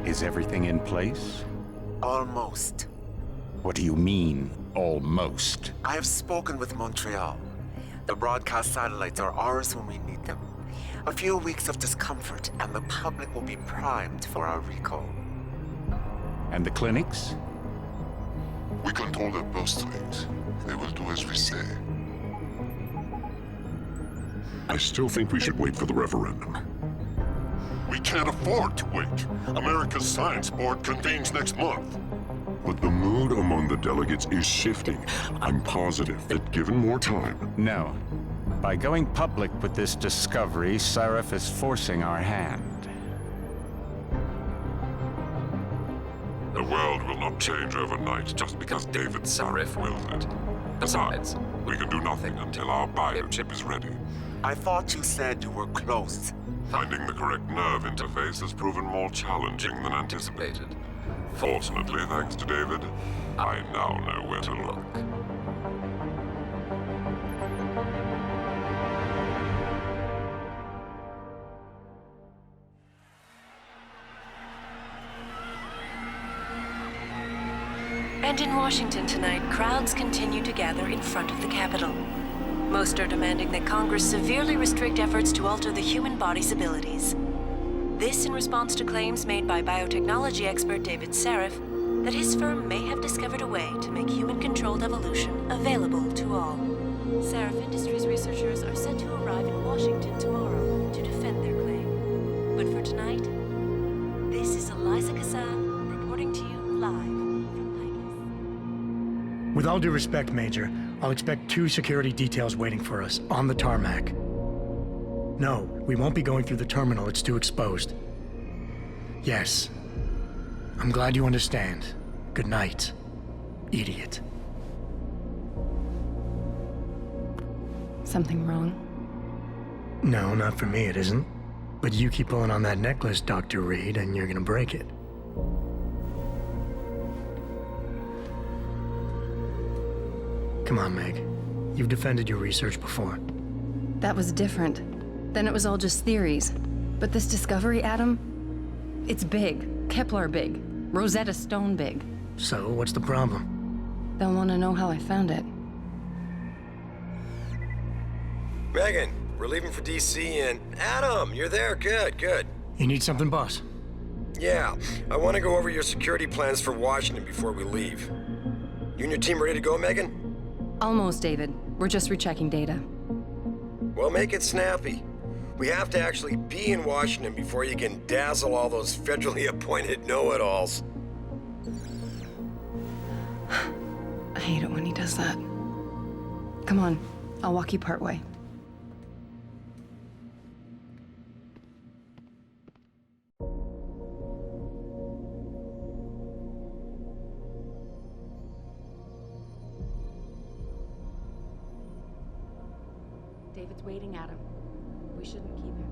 Is everything in place? Almost. What do you mean, almost? I have spoken with Montreal. The broadcast satellites are ours when we need them. A few weeks of discomfort, and the public will be primed for our recall. And the clinics? We control their purse strings. They will do as we say. I still think we should wait for the referendum. We can't afford to wait. America's Science Board convenes next month. But the mood among the delegates is shifting. I'm positive that given more time... No. By going public with this discovery, Sarif is forcing our hand. The world will not change overnight just because David Sarif wills it. Besides, we can do nothing until our biochip is ready. I thought you said you were close. Finding the correct nerve interface has proven more challenging than anticipated. Fortunately, thanks to David, I now know where to look. And in Washington tonight, crowds continue to gather in front of the Capitol. Most are demanding that Congress severely restrict efforts to alter the human body's abilities. This in response to claims made by biotechnology expert David Sarif that his firm may have discovered a way to make human-controlled evolution available to all. Sarif Industries researchers are set to arrive in Washington tomorrow to defend their claim. But for tonight, this is Eliza Kassan reporting to you live from Picus. With all due respect, Major, I'll expect 2 security details waiting for us on the tarmac. No, we won't be going through the terminal. It's too exposed. Yes. I'm glad you understand. Good night, idiot. Something wrong? No, not for me, it isn't. But you keep pulling on that necklace, Dr. Reed, and you're gonna break it. Come on, Meg. You've defended your research before. That was different. Then it was all just theories. But this discovery, Adam, it's big. Kepler big. Rosetta Stone big. So, what's the problem? They'll want to know how I found it. Megan, we're leaving for DC and... Adam, you're there. Good, good. You need something, boss? Yeah, I want to go over your security plans for Washington before we leave. You and your team ready to go, Megan? Almost, David. We're just rechecking data. Well, make it snappy. We have to actually be in Washington before you can dazzle all those federally appointed know-it-alls. I hate it when he does that. Come on, I'll walk you part way. David's waiting, Adam. We shouldn't keep him.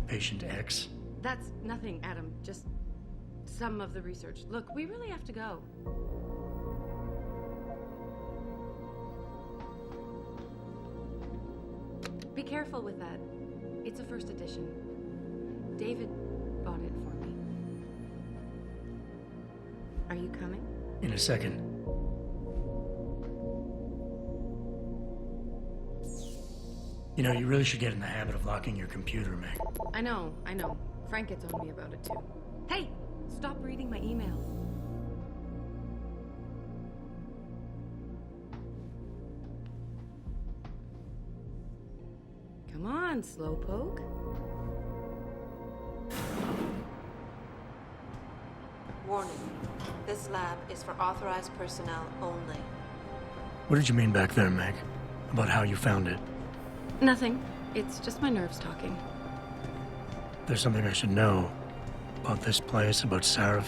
Patient X? That's nothing, Adam. Just some of the research. Look, we really have to go. Be careful with that. It's a first edition. David bought it for me. Are you coming? In a second. You know, you really should get in the habit of locking your computer, Meg. I know. Frank gets on me about it too. Hey, stop reading my emails. Come on, slowpoke. Warning. This lab is for authorized personnel only. What did you mean back there, Meg? About how you found it? Nothing. It's just my nerves talking. There's something I should know. About this place, about Sarif.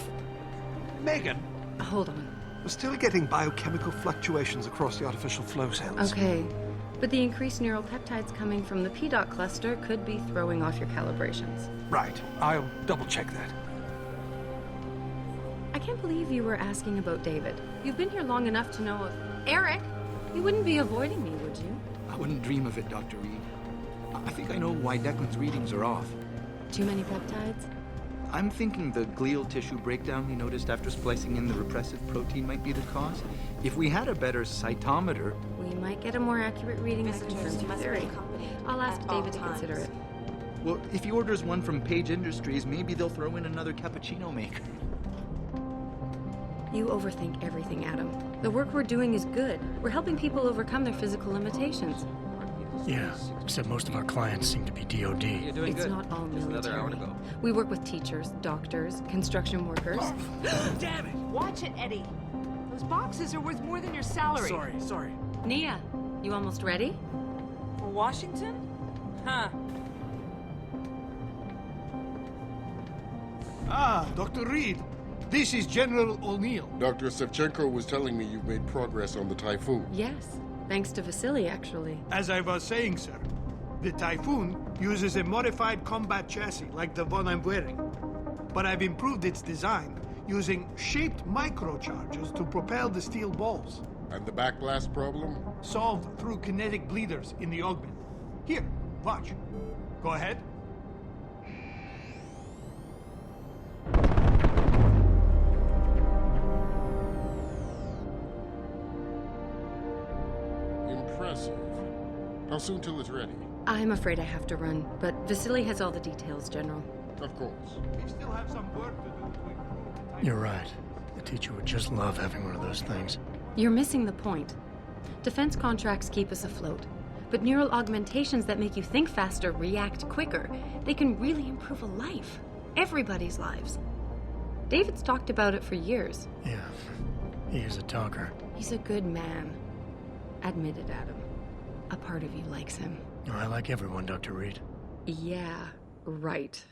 Megan, Hold on. we're still getting biochemical fluctuations across the artificial flow cells. Okay. But the increased neural peptides coming from the PDOT cluster could be throwing off your calibrations. Right. I'll double-check that. I can't believe you were asking about David. You've been here long enough to know if... Eric! You wouldn't be avoiding me, would you? I wouldn't dream of it, Dr. Reed. I think I know why Declan's readings are off. Too many peptides? I'm thinking the glial tissue breakdown we noticed after splicing in the repressive protein might be the cause. If we had a better cytometer... We might get a more accurate reading that confirms your theory. I'll ask David to consider it. Well, if he orders one from Page Industries, maybe they'll throw in another cappuccino maker. You overthink everything, Adam. The work we're doing is good. We're helping people overcome their physical limitations. Yeah, except most of our clients seem to be DOD. You're doing It's good. not all Just another hour to military. go. We work with teachers, doctors, construction workers. Damn it! Watch it, Eddie. Those boxes are worth more than your salary. Sorry. Nia, you almost ready? For Washington? Huh. Ah, Dr. Reed. This is General O'Neill. Dr. Sevchenko was telling me you've made progress on the Typhoon. Yes, thanks to Vasily, actually. As I was saying, sir, the Typhoon uses a modified combat chassis like the one I'm wearing. But I've improved its design using shaped microcharges to propel the steel balls. And the backblast problem? Solved through kinetic bleeders in the augment. Here, watch. Go ahead. Impressive. How soon till it's ready? I'm afraid I have to run, but Vasily has all the details, General. Of course. We still have some work to do to improve the Typhoon. You're right. The teacher would just love having one of those things. You're missing the point. Defense contracts keep us afloat, but neural augmentations that make you think faster, react quicker, they can really improve a life. Everybody's lives. David's talked about it for years. Yeah, he is a talker. He's a good man. Admit it, Adam. A part of you likes him. I like everyone, Dr. Reed. Yeah, right.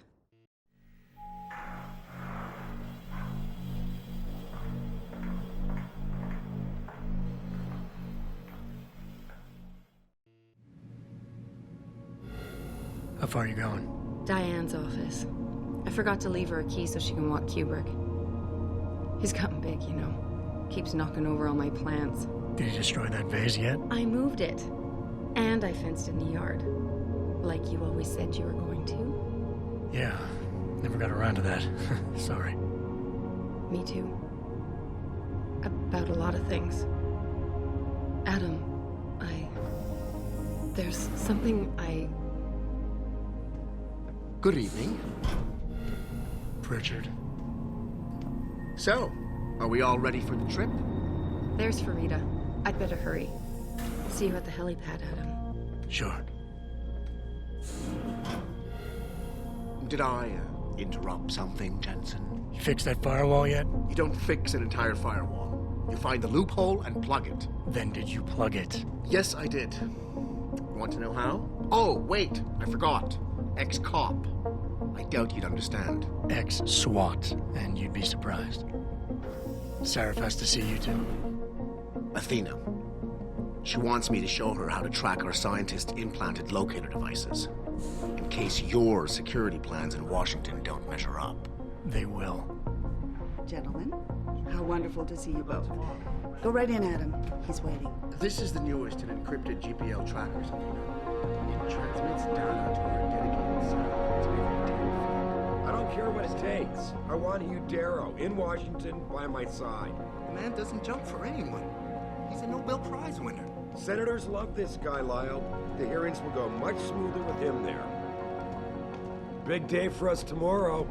How far are you going? Diane's office. I forgot to leave her a key so she can walk Kubrick. He's gotten big, you know. Keeps knocking over all my plants. Did you destroy that vase yet? I moved it. And I fenced in the yard. Like you always said you were going to. Yeah, never got around to that. Sorry. Me too. About a lot of things. Adam, there's something Good evening. Pritchard. So, are we all ready for the trip? There's Farida. I'd better hurry. See you at the helipad, Adam. Sure. Did I interrupt something, Jensen? You fixed that firewall yet? You don't fix an entire firewall. You find the loophole and plug it. Then did you plug it? Yes, I did. Want to know how? Oh, wait, I forgot. Ex-cop. I doubt you'd understand. Ex-SWAT, and you'd be surprised. Sarif has to see you too. Athena. She wants me to show her how to track our scientist-implanted locator devices. In case your security plans in Washington don't measure up. They will. Gentlemen, how wonderful to see you both. Go right in, Adam. He's waiting. This is the newest in encrypted GPL trackers, Athena. It transmits data to our dedicated satellites every 10 feet. I don't care what it takes. I want you, Darrow, in Washington, by my side. The man doesn't jump for anyone. He's a Nobel Prize winner. Senators love this guy, Lyle. The hearings will go much smoother with him there. Big day for us tomorrow.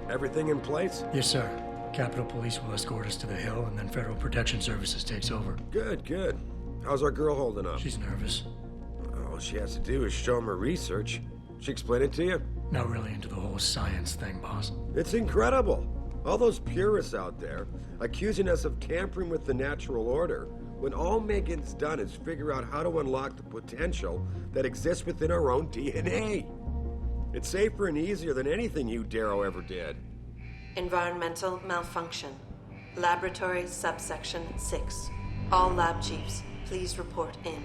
Everything in place? Yes, sir. Capitol Police will escort us to the Hill, and then Federal Protection Services takes over. Good, good. How's our girl holding up? She's nervous. All she has to do is show him her research. She explain it to you? Not really into the whole science thing, boss. It's incredible. All those purists out there accusing us of tampering with the natural order, when all Megan's done is figure out how to unlock the potential that exists within our own DNA. It's safer and easier than anything you, Darrow, ever did. Environmental malfunction. Laboratory subsection 6. All lab chiefs, please report in.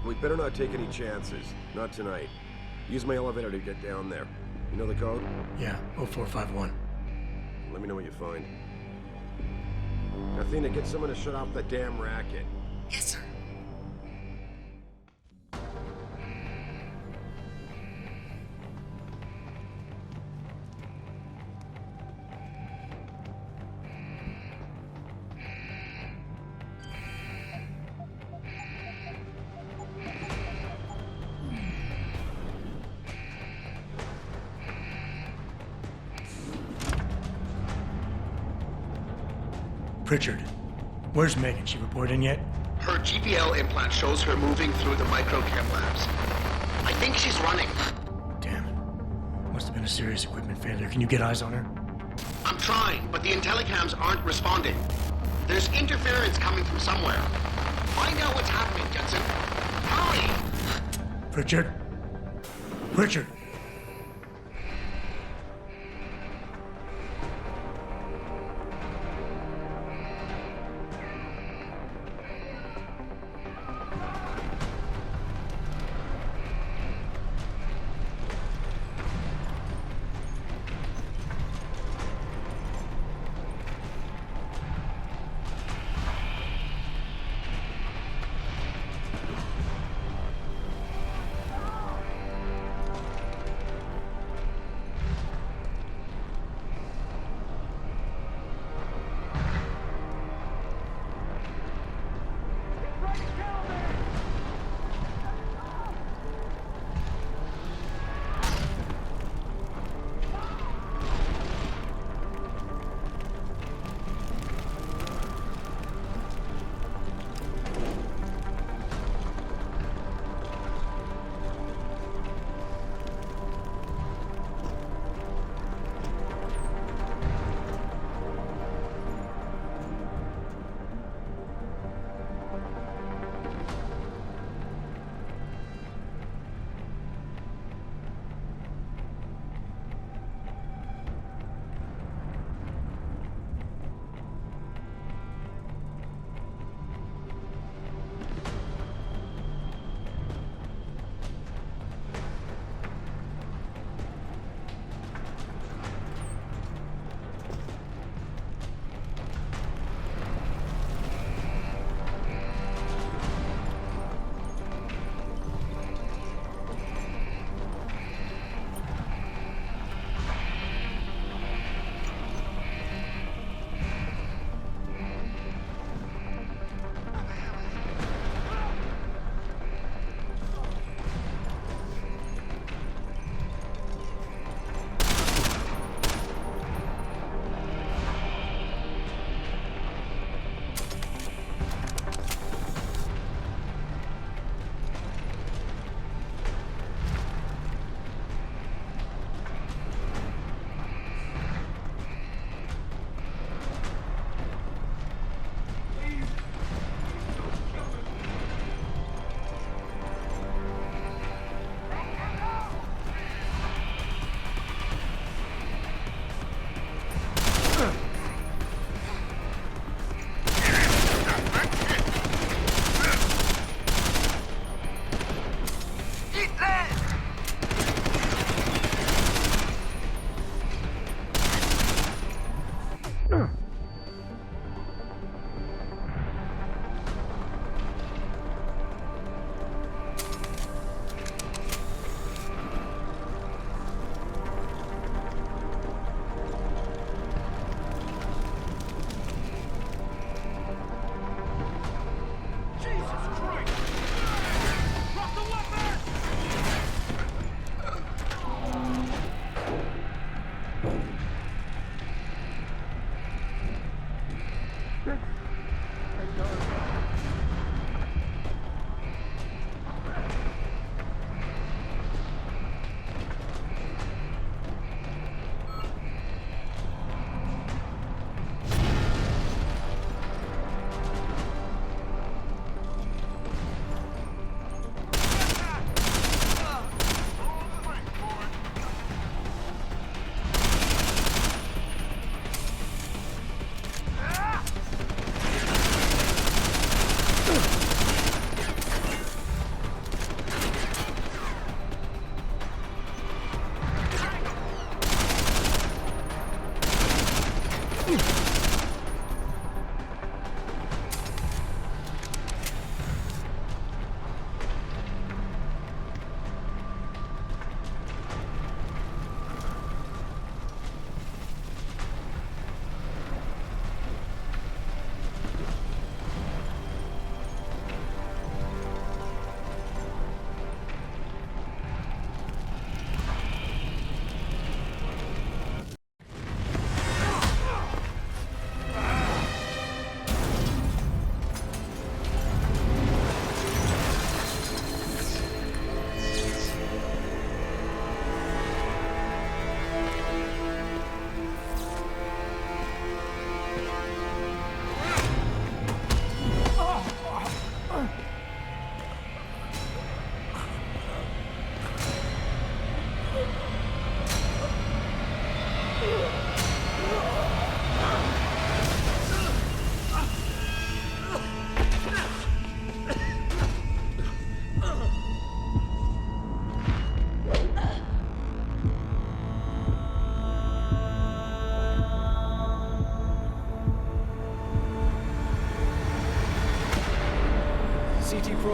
We better not take any chances. Not tonight. Use my elevator to get down there. You know the code? Yeah, 0451. Let me know what you find. Athena, get someone to shut off the damn racket. Yes, sir. Pritchard, where's Megan? She reported in yet? Her GPL implant shows her moving through the microchem labs. I think she's running. Damn it. Must have been a serious equipment failure. Can you get eyes on her? I'm trying, but the intellicams aren't responding. There's interference coming from somewhere. Find out what's happening, Jensen. Hurry! Pritchard? Pritchard!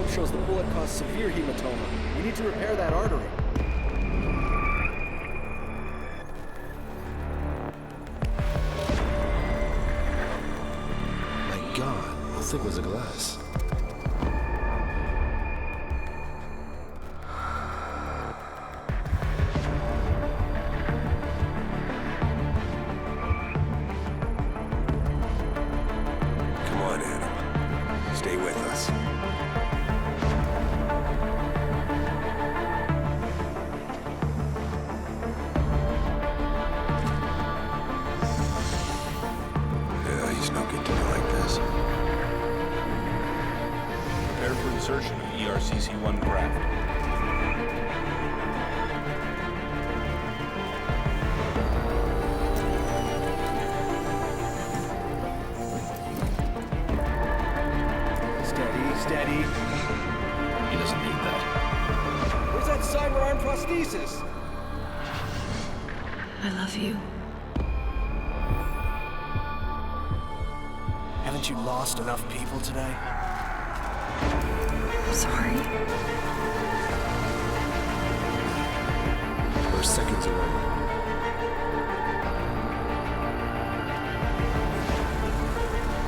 report shows the bullet caused severe hematoma. We need to repair that artery. My God, how thick was the glass? Come on, Adam. Stay with us. Yeah, he's no good to me like this. Prepare for insertion of ERCC-1 graft. Steady. He doesn't need that. Where's that cyber arm prosthesis? I love you. Haven't you lost enough people today? I'm sorry. We're seconds away.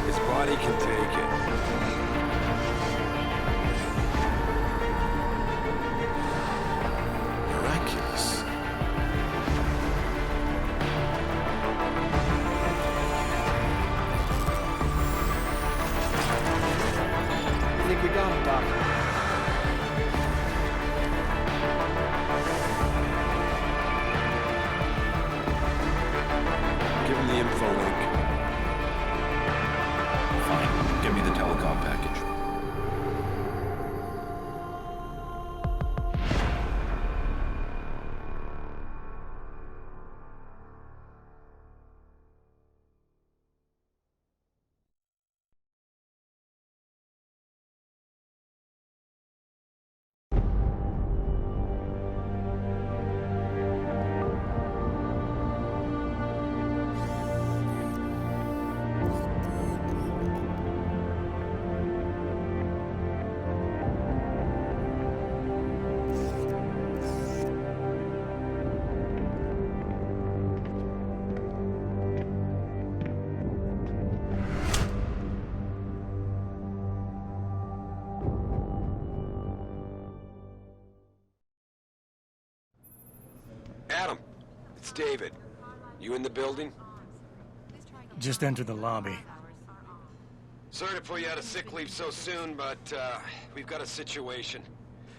His body can take it. Miraculous. I think we got him, Doc. Give him the info link. Fine. Give me the telecom package. Adam, it's David. You in the building? Just enter the lobby. Sorry to pull you out of sick leave so soon, but we've got a situation.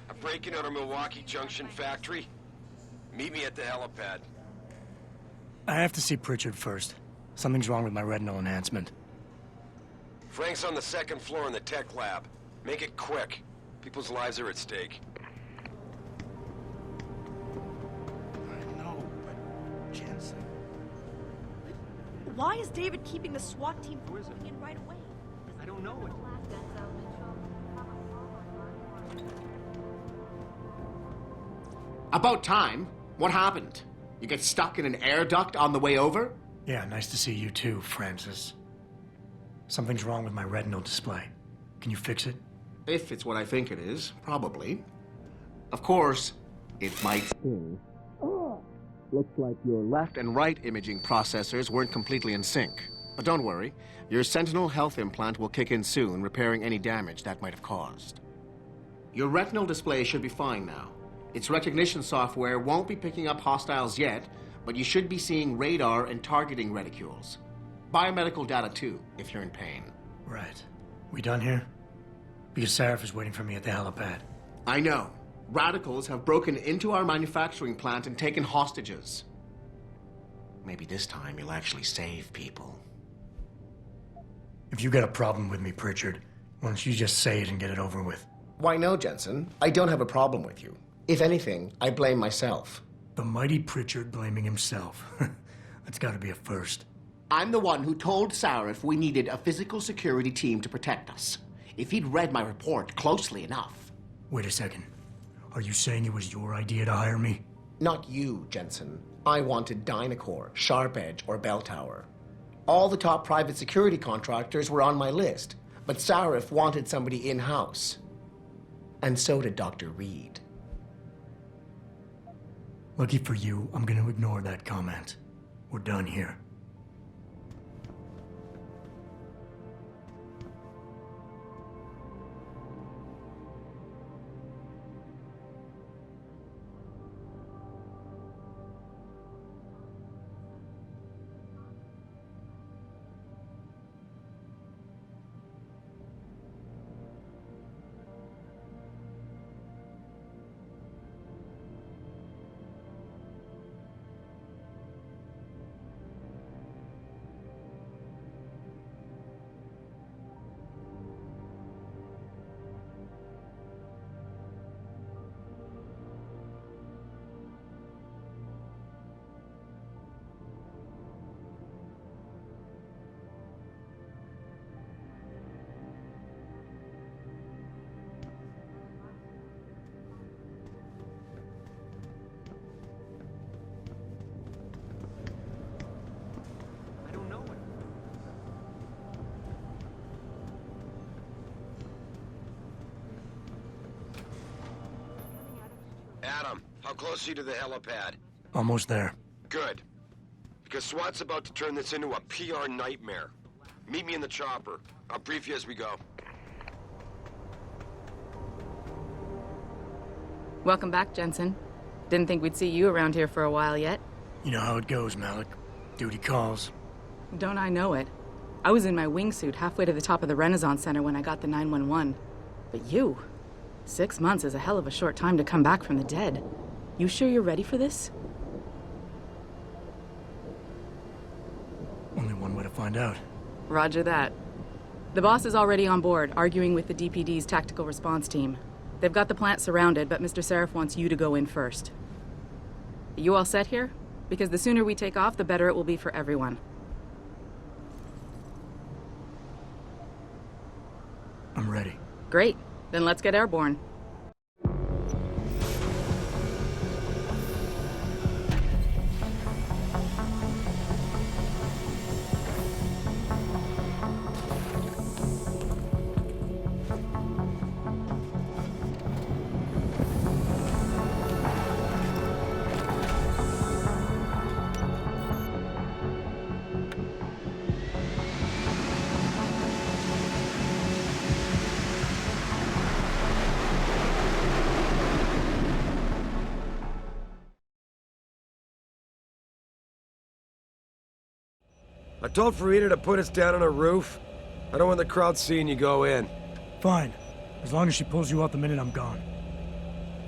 A break-in at our Milwaukee Junction factory. Meet me at the helipad. I have to see Pritchard first. Something's wrong with my retinal enhancement. Frank's on the second floor in the tech lab. Make it quick. People's lives are at stake. Jensen. Why is David keeping the SWAT team from moving in right away? I don't know. About time. What happened? You get stuck in an air duct on the way over? Yeah, nice to see you too, Francis. Something's wrong with my retinal display. Can you fix it? If it's what I think it is, probably. Of course, it might sting. Looks like your left and right imaging processors weren't completely in sync. But don't worry, your Sentinel health implant will kick in soon, repairing any damage that might have caused. Your retinal display should be fine now. Its recognition software won't be picking up hostiles yet, but you should be seeing radar and targeting reticules. Biomedical data too, if you're in pain. Right. We done here? Because Sarif is waiting for me at the helipad. I know. Radicals have broken into our manufacturing plant and taken hostages. Maybe this time you'll actually save people. If you got a problem with me, Pritchard, why don't you just say it and get it over with? Why no, Jensen. I don't have a problem with you. If anything, I blame myself. The mighty Pritchard blaming himself. That's gotta be a first. I'm the one who told Sarif we needed a physical security team to protect us. If he'd read my report closely enough. Wait a second. Are you saying it was your idea to hire me? Not you, Jensen. I wanted Dynacore, Sharp Edge, or Bell Tower. All the top private security contractors were on my list, but Sarif wanted somebody in-house. And so did Dr. Reed. Lucky for you, I'm gonna ignore that comment. We're done here. Adam, how close are you to the helipad? Almost there. Good. Because SWAT's about to turn this into a PR nightmare. Meet me in the chopper. I'll brief you as we go. Welcome back, Jensen. Didn't think we'd see you around here for a while yet. You know how it goes, Malik. Duty calls. Don't I know it? I was in my wingsuit halfway to the top of the Renaissance Center when I got the 911. But you... 6 months is a hell of a short time to come back from the dead. You sure you're ready for this? Only one way to find out. Roger that. The boss is already on board, arguing with the DPD's tactical response team. They've got the plant surrounded, but Mr. Sarif wants you to go in first. You all set here? Because the sooner we take off, the better it will be for everyone. I'm ready. Great. Then let's get airborne. I told Farida to put us down on a roof. I don't want the crowd seeing you go in. Fine. As long as she pulls you out the minute I'm gone.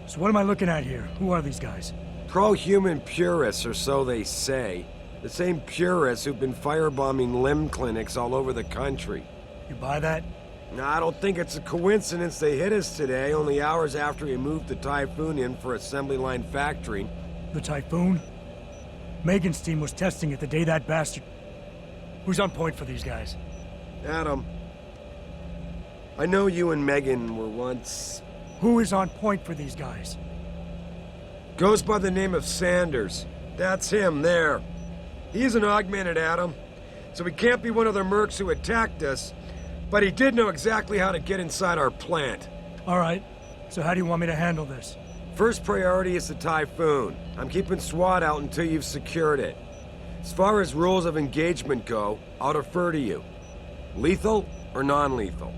So what am I looking at here? Who are these guys? Pro-human purists, or so they say. The same purists who've been firebombing limb clinics all over the country. You buy that? No, I don't think it's a coincidence they hit us today, only hours after we moved the Typhoon in for assembly line factory. The Typhoon? Megan's team was testing it the day that bastard... Who's on point for these guys? Adam. I know you and Megan were once... Who is on point for these guys? Goes by the name of Sanders. That's him, there. He's an augmented Adam, so he can't be one of the mercs who attacked us, but he did know exactly how to get inside our plant. All right. So how do you want me to handle this? First priority is the Typhoon. I'm keeping SWAT out until you've secured it. As far as rules of engagement go, I'll defer to you. Lethal or non-lethal?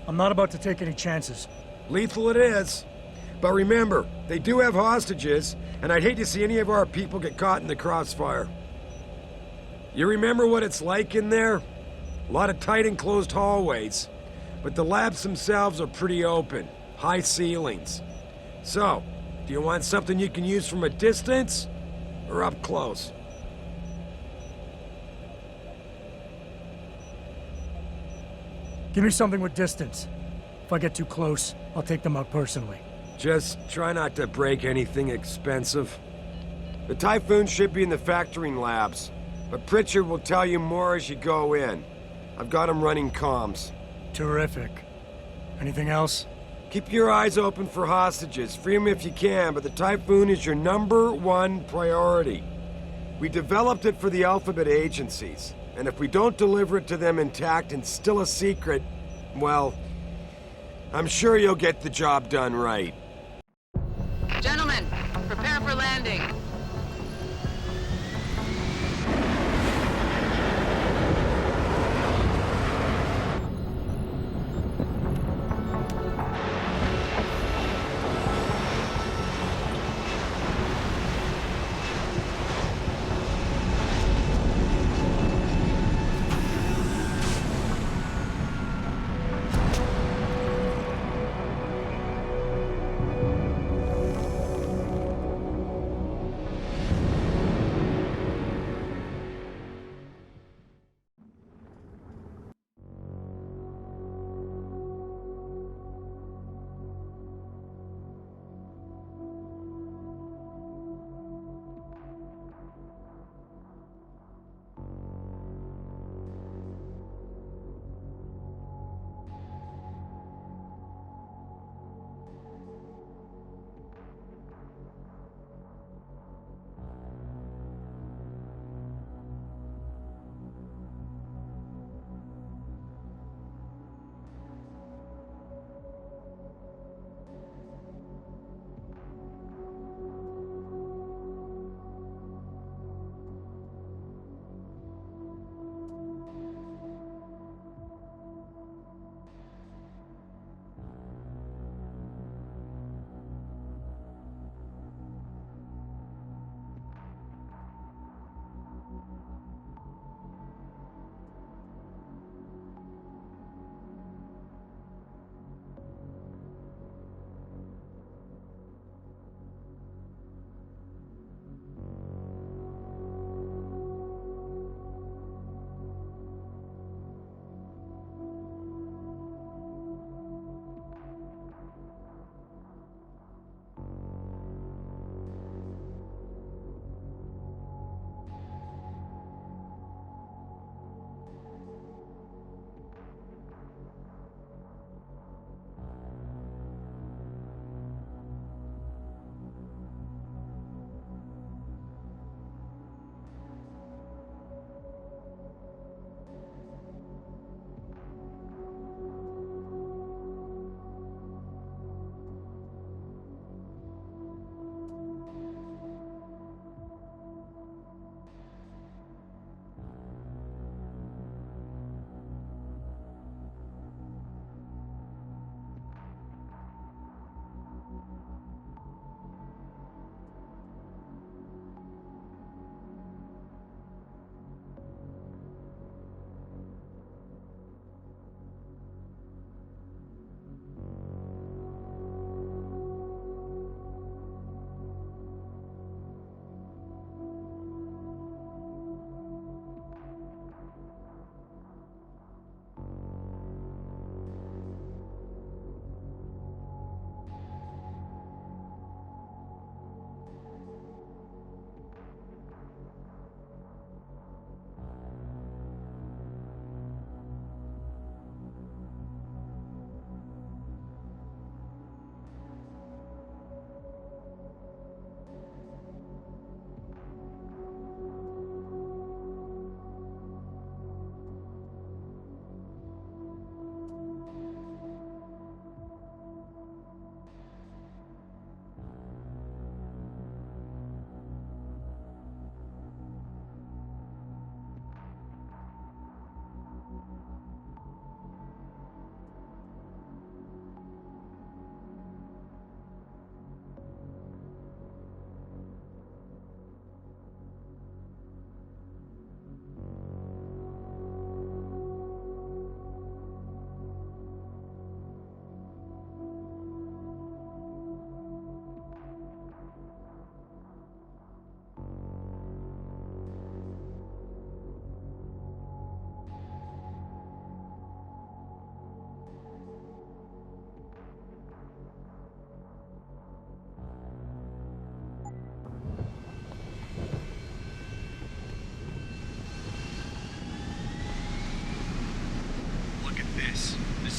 I'm not about to take any chances. Lethal it is. But remember, they do have hostages, and I'd hate to see any of our people get caught in the crossfire. You remember what it's like in there? A lot of tight enclosed hallways, but the labs themselves are pretty open. High ceilings. So, do you want something you can use from a distance? Or up close? Give me something with distance. If I get too close, I'll take them out personally. Just try not to break anything expensive. The Typhoon should be in the factoring labs, but Pritchard will tell you more as you go in. I've got him running comms. Terrific. Anything else? Keep your eyes open for hostages. Free them if you can, but the Typhoon is your #1 priority. We developed it for the Alphabet agencies, and if we don't deliver it to them intact and still a secret, well, I'm sure you'll get the job done right. Gentlemen, prepare for landing.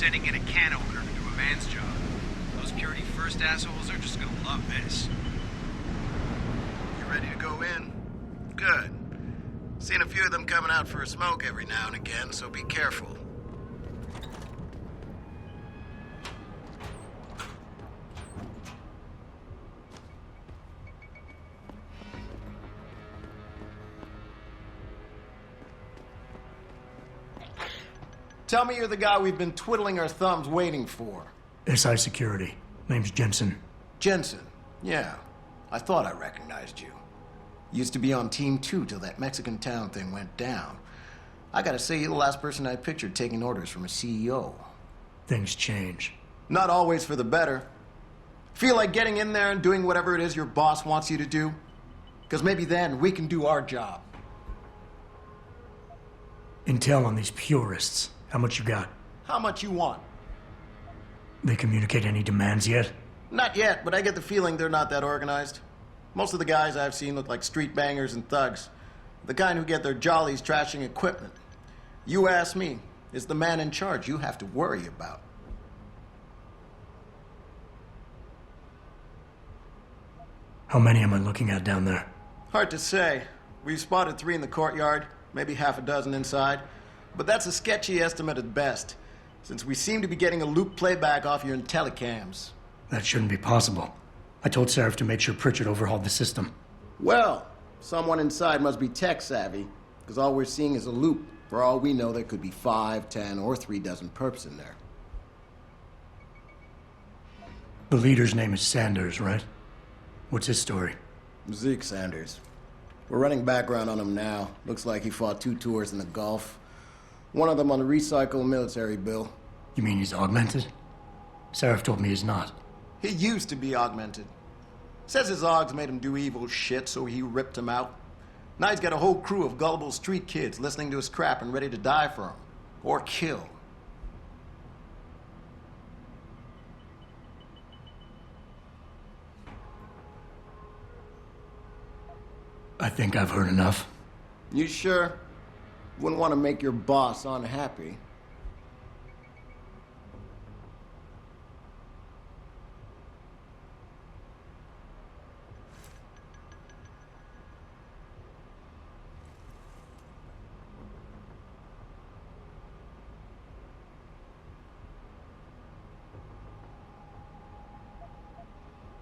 sending in a can opener to do a man's job. Those Purity First assholes are just gonna love this. You ready to go in? Good. Seen a few of them coming out for a smoke every now and again, so be careful. Tell me you're the guy we've been twiddling our thumbs waiting for. SI Security. Name's Jensen. Jensen. Yeah. I thought I recognized you. Used to be on Team 2 till that Mexican town thing went down. I gotta say, you're the last person I pictured taking orders from a CEO. Things change. Not always for the better. Feel like getting in there and doing whatever it is your boss wants you to do? Because maybe then we can do our job. Intel on these purists. How much you got? How much you want? They communicate any demands yet? Not yet, but I get the feeling they're not that organized. Most of the guys I've seen look like street bangers and thugs. The kind who get their jollies trashing equipment. You ask me, it's the man in charge you have to worry about. How many am I looking at down there? Hard to say. We've spotted 3 in the courtyard, maybe half a dozen inside. But that's a sketchy estimate at best, since we seem to be getting a loop playback off your telecams. That shouldn't be possible. I told Seraph to make sure Pritchard overhauled the system. Well, someone inside must be tech savvy, because all we're seeing is a loop. For all we know, there could be 5, 10, or 3 dozen perps in there. The leader's name is Sanders, right? What's his story? Zeke Sanders. We're running background on him now. Looks like he fought 2 tours in the Gulf. One of them on a recycled military bill. You mean he's augmented? Seraph told me he's not. He used to be augmented. Says his Augs made him do evil shit, so he ripped him out. Now he's got a whole crew of gullible street kids listening to his crap and ready to die for him. Or kill. I think I've heard enough. You sure? Wouldn't want to make your boss unhappy.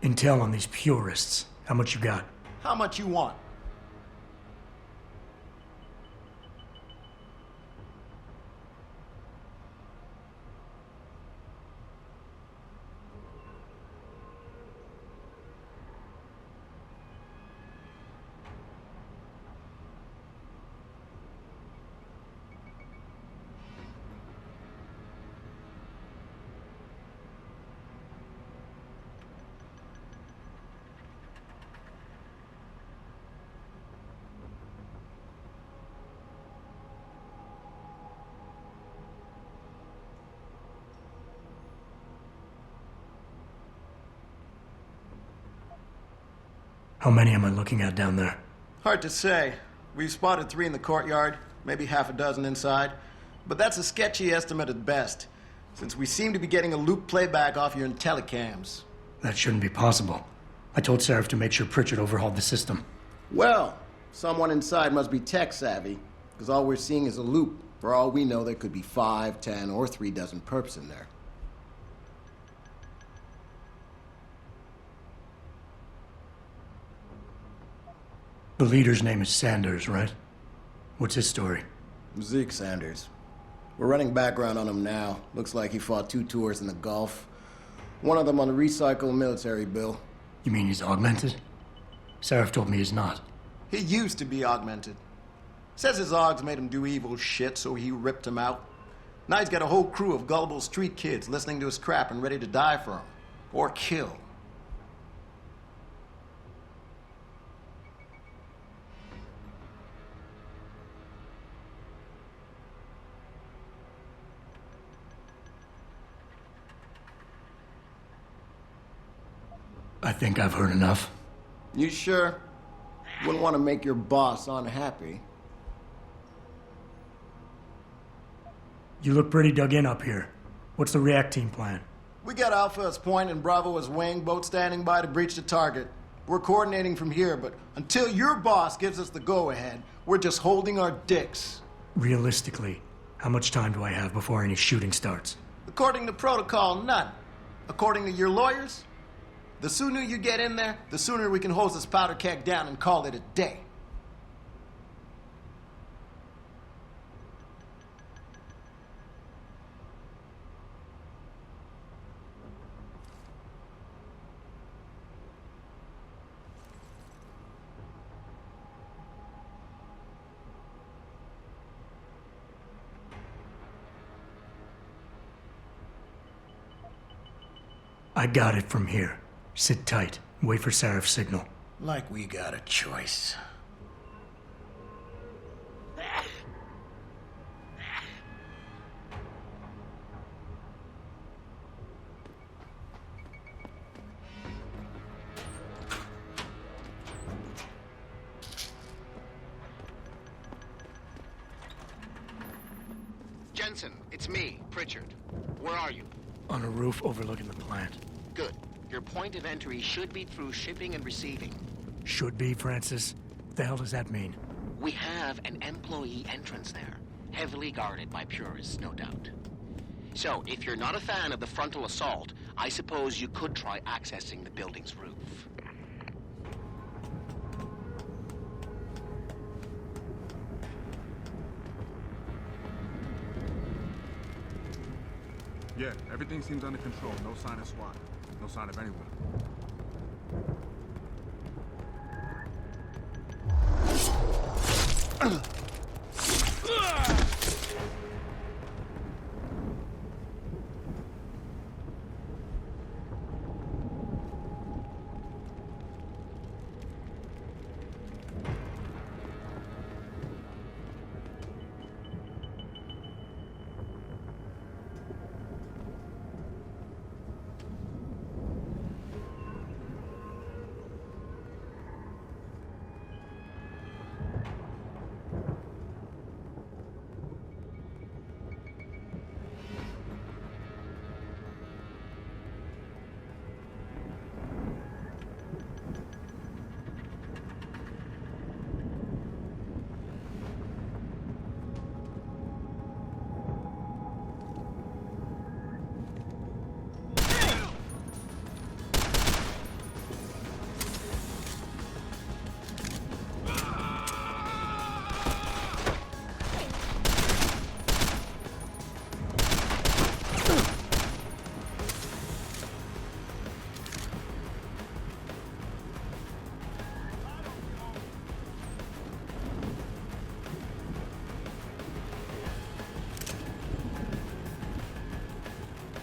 Intel on these purists. How much you got? How much you want? How many am I looking at down there? Hard to say. We've spotted 3 in the courtyard, maybe half a dozen inside. But that's a sketchy estimate at best, since we seem to be getting a loop playback off your telecams. That shouldn't be possible. I told Seraph to make sure Pritchard overhauled the system. Well, someone inside must be tech savvy, because all we're seeing is a loop. For all we know, there could be 5, 10, or 3 dozen perps in there. The leader's name is Sanders, right? What's his story? Zeke Sanders. We're running background on him now. Looks like he fought 2 tours in the Gulf. One of them on a recycled military bill. You mean he's augmented? Seraph told me he's not. He used to be augmented. Says his Augs made him do evil shit, so he ripped him out. Now he's got a whole crew of gullible street kids listening to his crap and ready to die for him. Or kill. I think I've heard enough. You sure? Wouldn't want to make your boss unhappy. You look pretty dug in up here. What's the react team plan? We got Alpha as point and Bravo as wing, both standing by to breach the target. We're coordinating from here, but until your boss gives us the go-ahead, we're just holding our dicks. Realistically, how much time do I have before any shooting starts? According to protocol, none. According to your lawyers, the sooner you get in there, the sooner we can hose this powder keg down and call it a day. I got it from here. Sit tight. Wait for Seraph's signal. Like we got a choice. Jensen, it's me, Pritchard. Where are you? On a roof overlooking the plant. Good. Your point of entry should be through shipping and receiving. Should be, Francis. The hell does that mean? We have an employee entrance there, heavily guarded by purists, no doubt. So, if you're not a fan of the frontal assault, I suppose you could try accessing the building's roof. Yeah, everything seems under control. No sign of SWAT. No sign of anyone.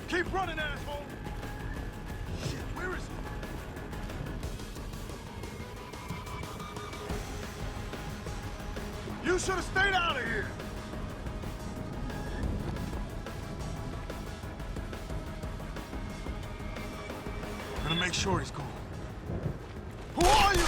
Keep running, asshole! Shit, where is he? You should have stayed out of here! I'm gonna make sure he's gone. Who are you?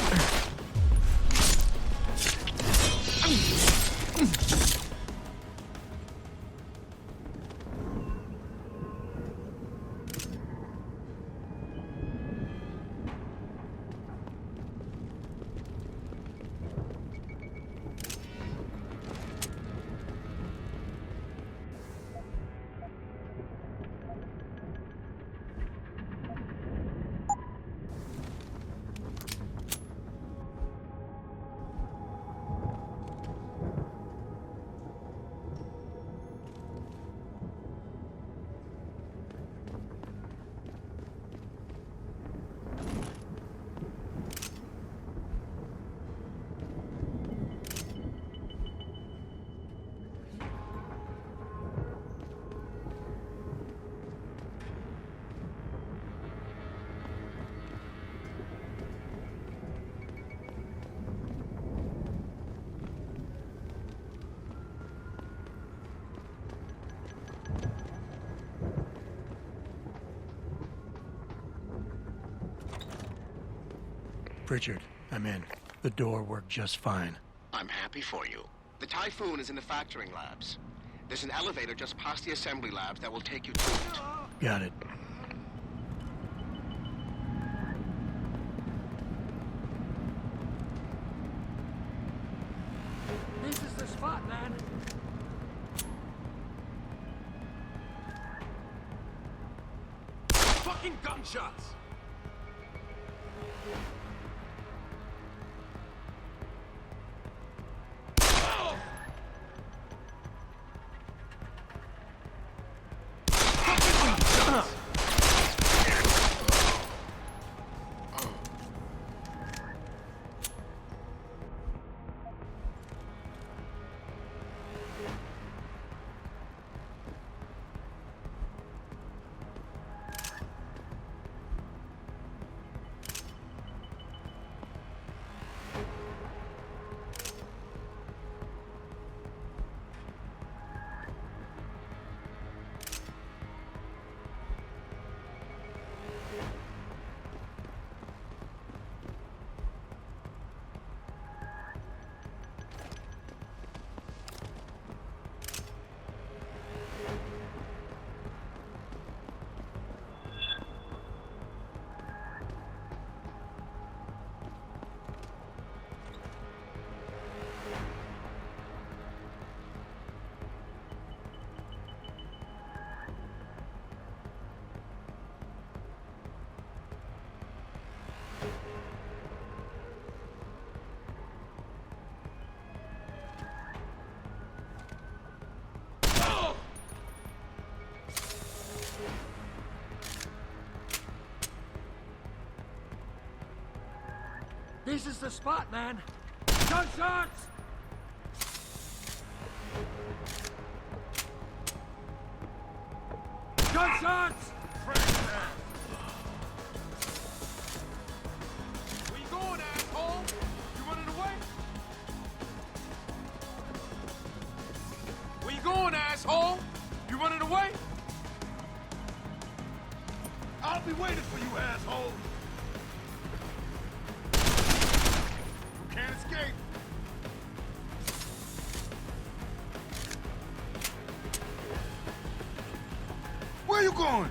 Pritchard, I'm in. The door worked just fine. I'm happy for you. The Typhoon is in the factoring labs. There's an elevator just past the assembly labs that will take you to it. Got it. This is the spot, man. Fucking gunshots! This is the spot, man. Gunshots! Gunshots! Where you going, asshole? You running away? Where you going, asshole? You running away? I'll be waiting for you, asshole! You can't escape! Where you going?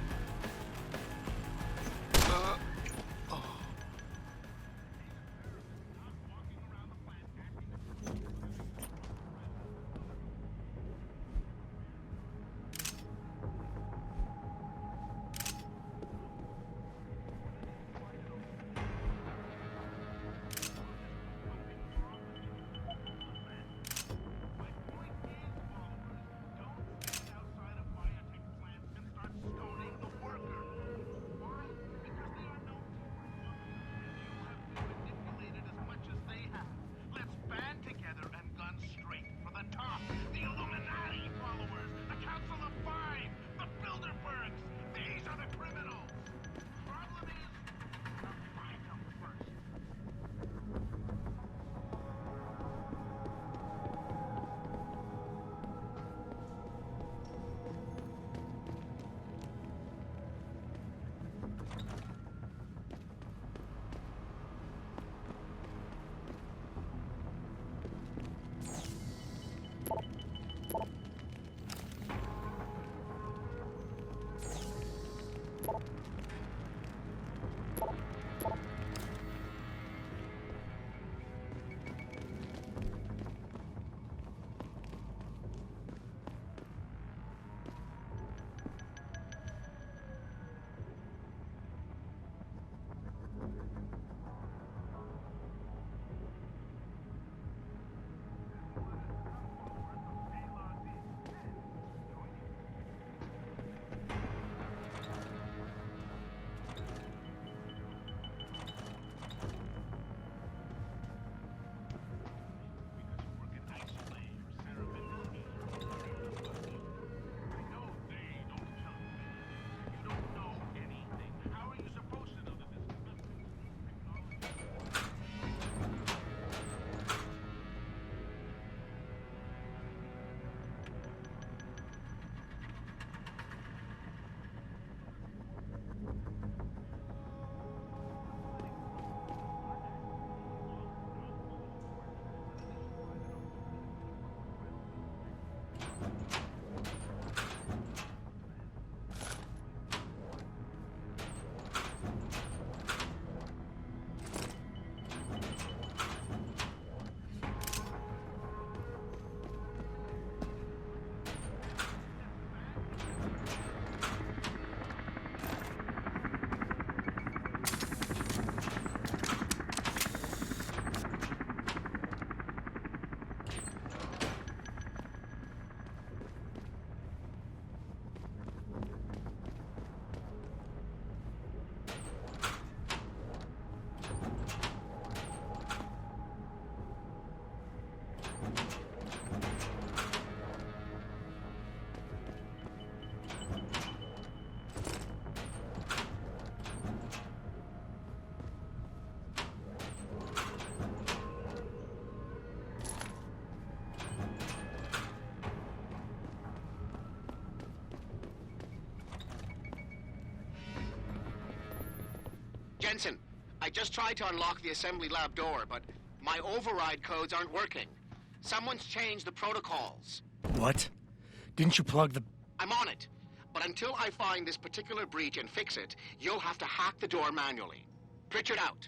Jensen, I just tried to unlock the assembly lab door, but my override codes aren't working. Someone's changed the protocols. What? Didn't you plug the... I'm on it. But until I find this particular breach and fix it, you'll have to hack the door manually. Pritchard out.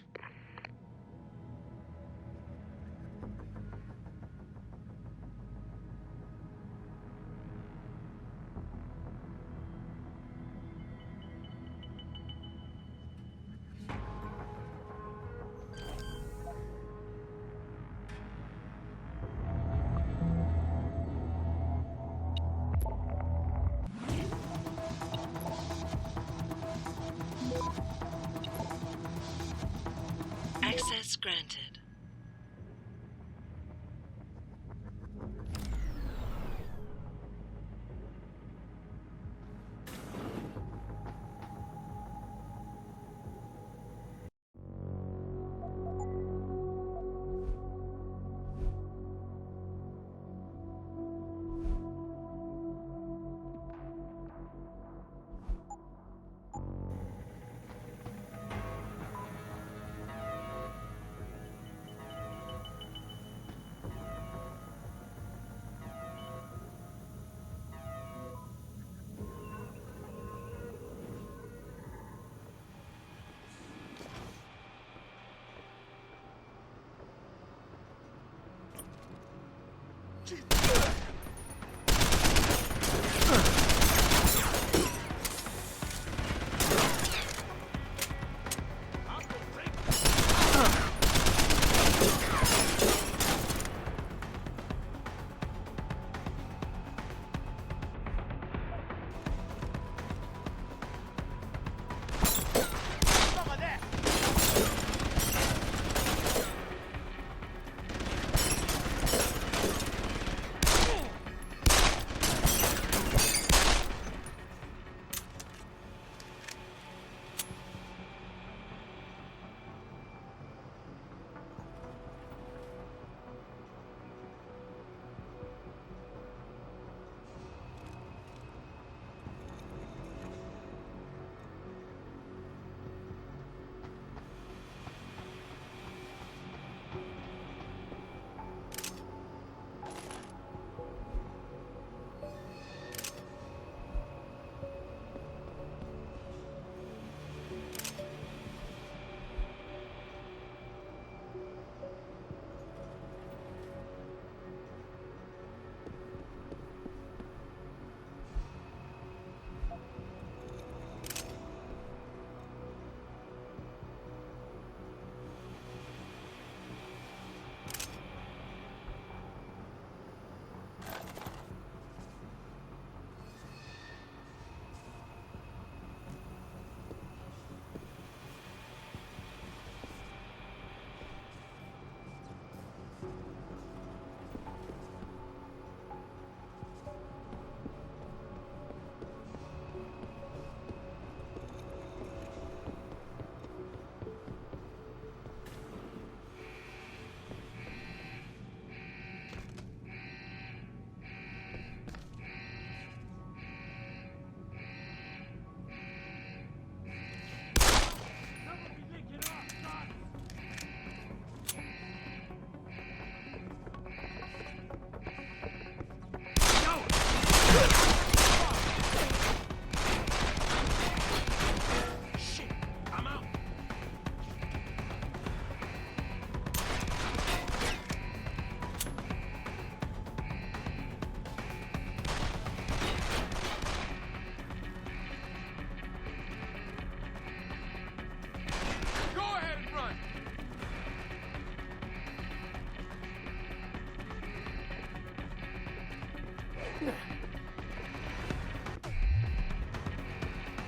Granted.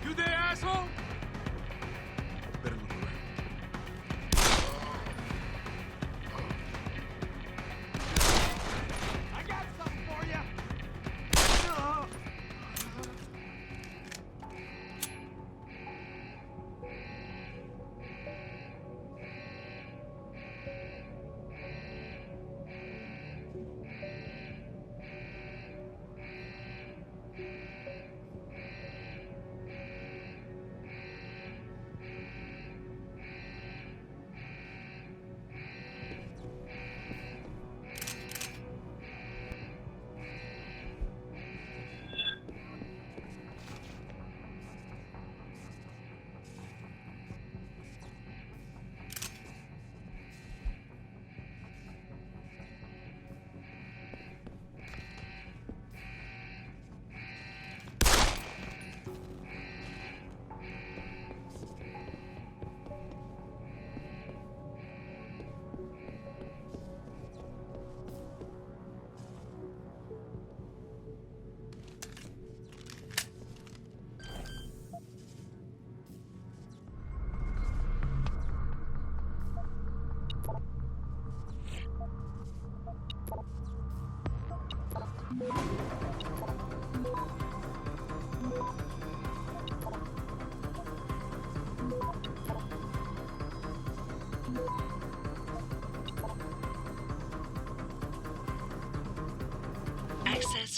You there, asshole? Better look around. I got something for you.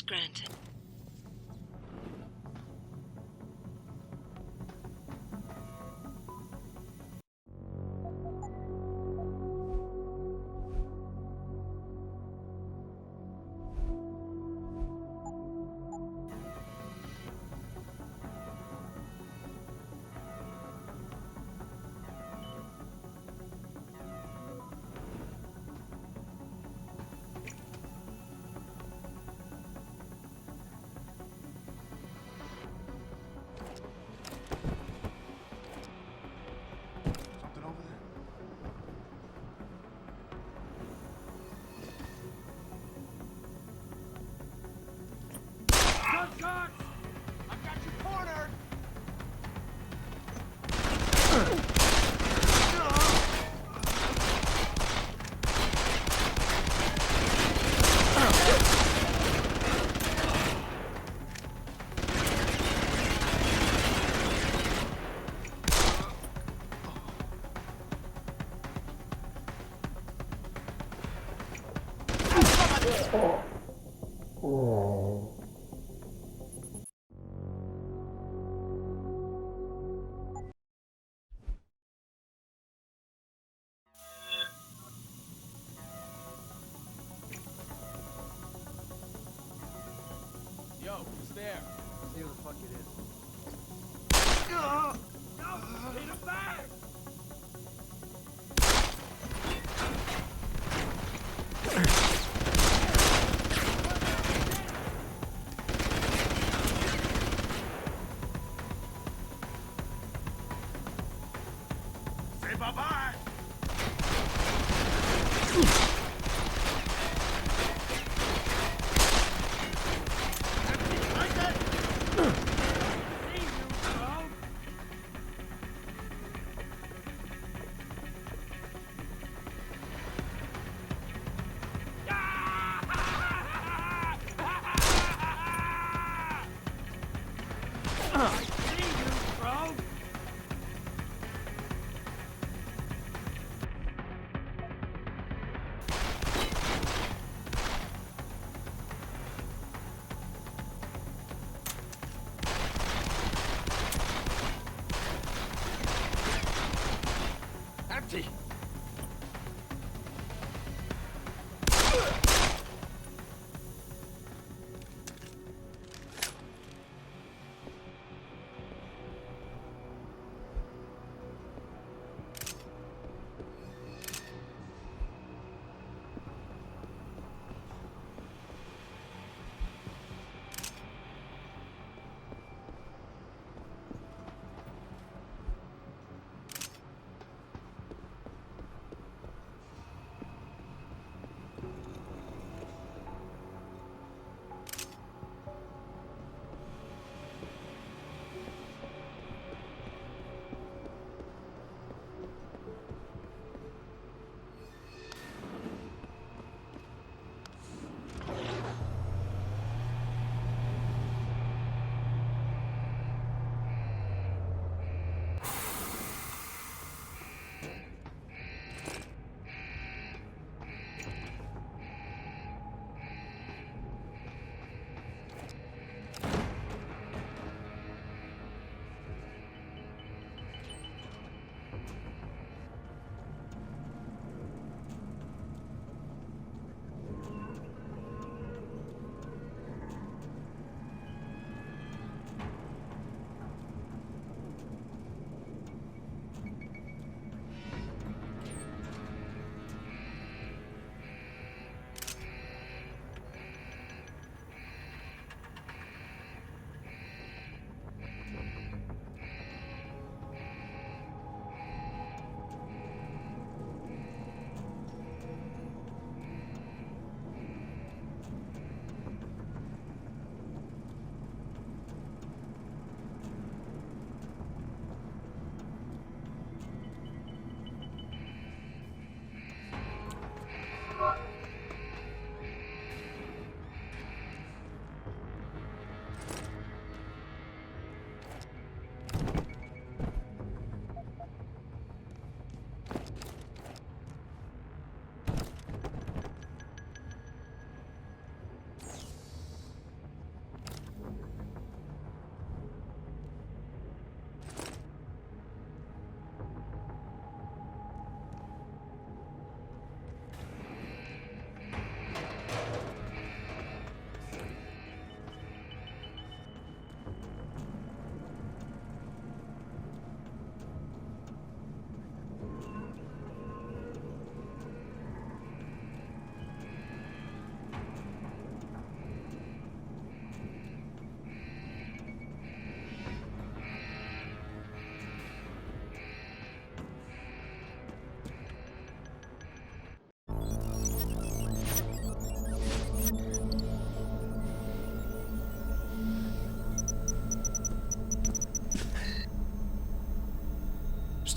Request granted. Something over there. Gunshots! I've got you cornered! Yo, who's there? See who the fuck it is. Hit him back! Say bye-bye!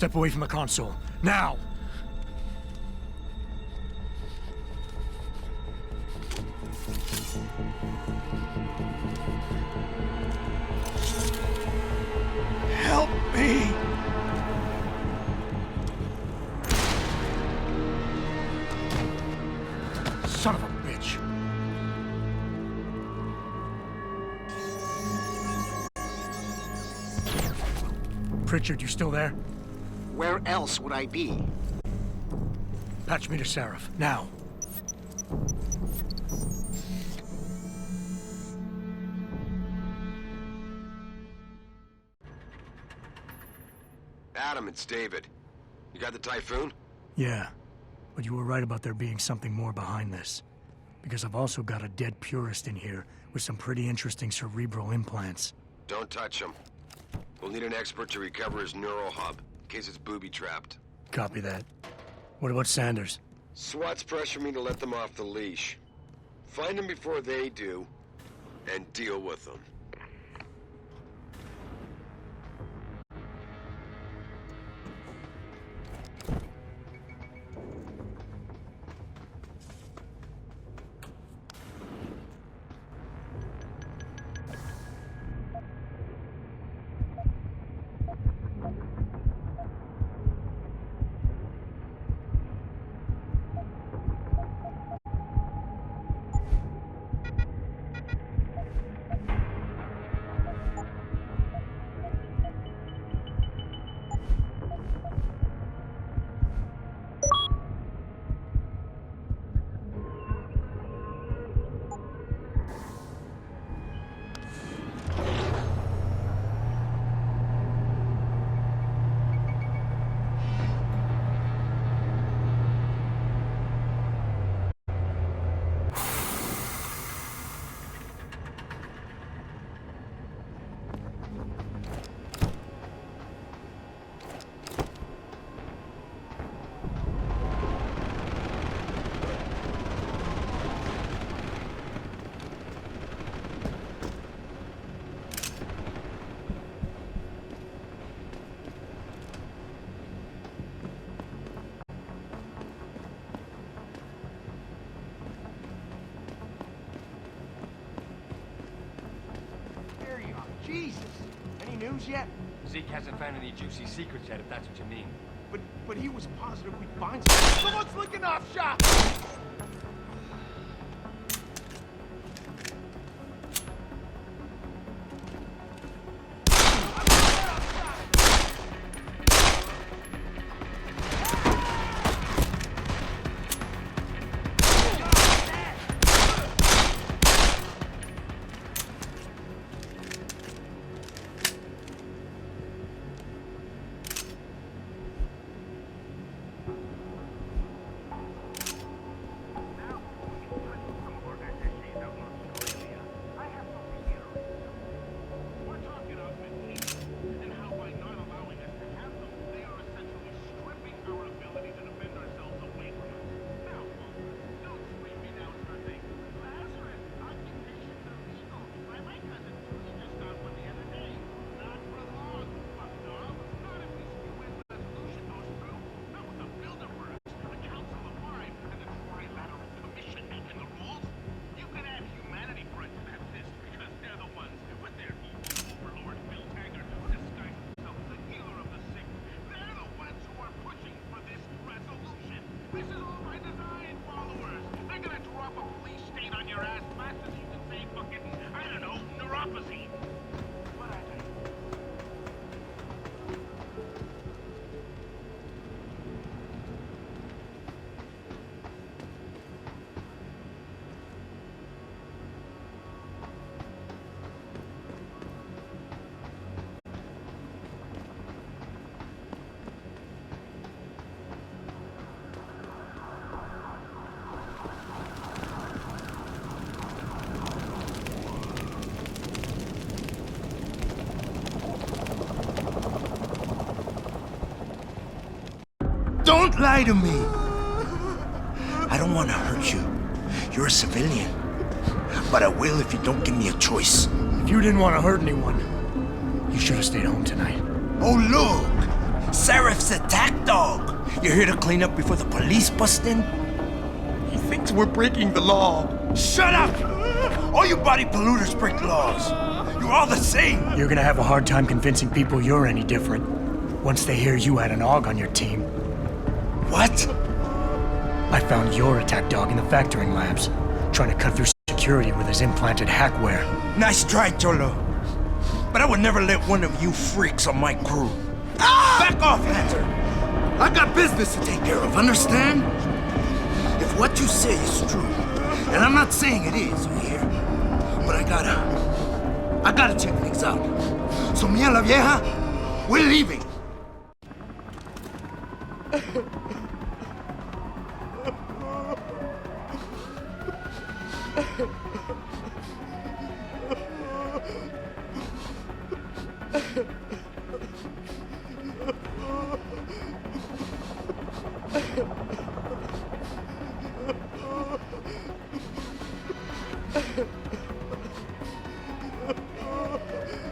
Step away from the console. Now! Help me! Son of a bitch! Pritchard, you still there? Where else would I be? Patch me to Seraph, now. Adam, it's David. You got the Typhoon? Yeah, but you were right about there being something more behind this. Because I've also got a dead purist in here with some pretty interesting cerebral implants. Don't touch him. We'll need an expert to recover his neural hub, in case it's booby-trapped. Copy that. What about Sanders? SWAT's pressure me to let them off the leash. Find them before they do, and deal with them. Jesus! Any news yet? Zeke hasn't found any juicy secrets yet, if that's what you mean. But he was positive we'd find something. Someone's licking off shop! Don't lie to me! I don't want to hurt you. You're a civilian. But I will if you don't give me a choice. If you didn't want to hurt anyone, you should have stayed home tonight. Oh, look! Serif's attack dog. You're here to clean up before the police bust in? He thinks we're breaking the law. Shut up! All you body polluters break laws. You're all the same. You're gonna have a hard time convincing people you're any different once they hear you had an AUG on your team. What? I found your attack dog in the factoring labs, trying to cut through security with his implanted hackware. Nice try, Cholo. But I would never let one of you freaks on my crew. Ah! Back off, Hunter! I got business to take care of, understand? If what you say is true, and I'm not saying it is here, but I gotta check things out. So, mia la vieja, we're leaving.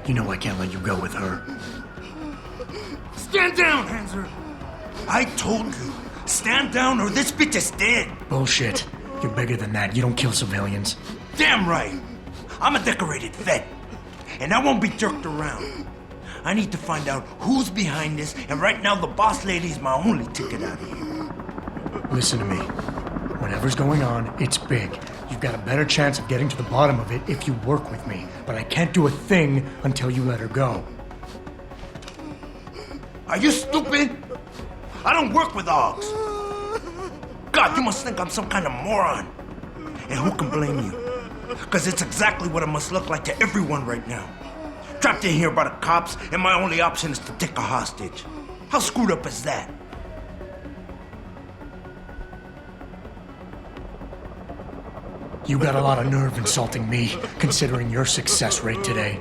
You know I can't let you go with her. Stand down, Hanser! I told you, stand down or this bitch is dead. Bullshit. You're bigger than that. You don't kill civilians. Damn right. I'm a decorated vet, and I won't be jerked around. I need to find out who's behind this, and right now the boss lady's my only ticket out of here. Listen to me. Whatever's going on, it's big. You've got a better chance of getting to the bottom of it if you work with me. But I can't do a thing until you let her go. Are you stupid? I don't work with AUGs. God, you must think I'm some kind of moron. And who can blame you? Because it's exactly what it must look like to everyone right now. Trapped in here by the cops, and my only option is to take a hostage. How screwed up is that? You got a lot of nerve insulting me, considering your success rate today.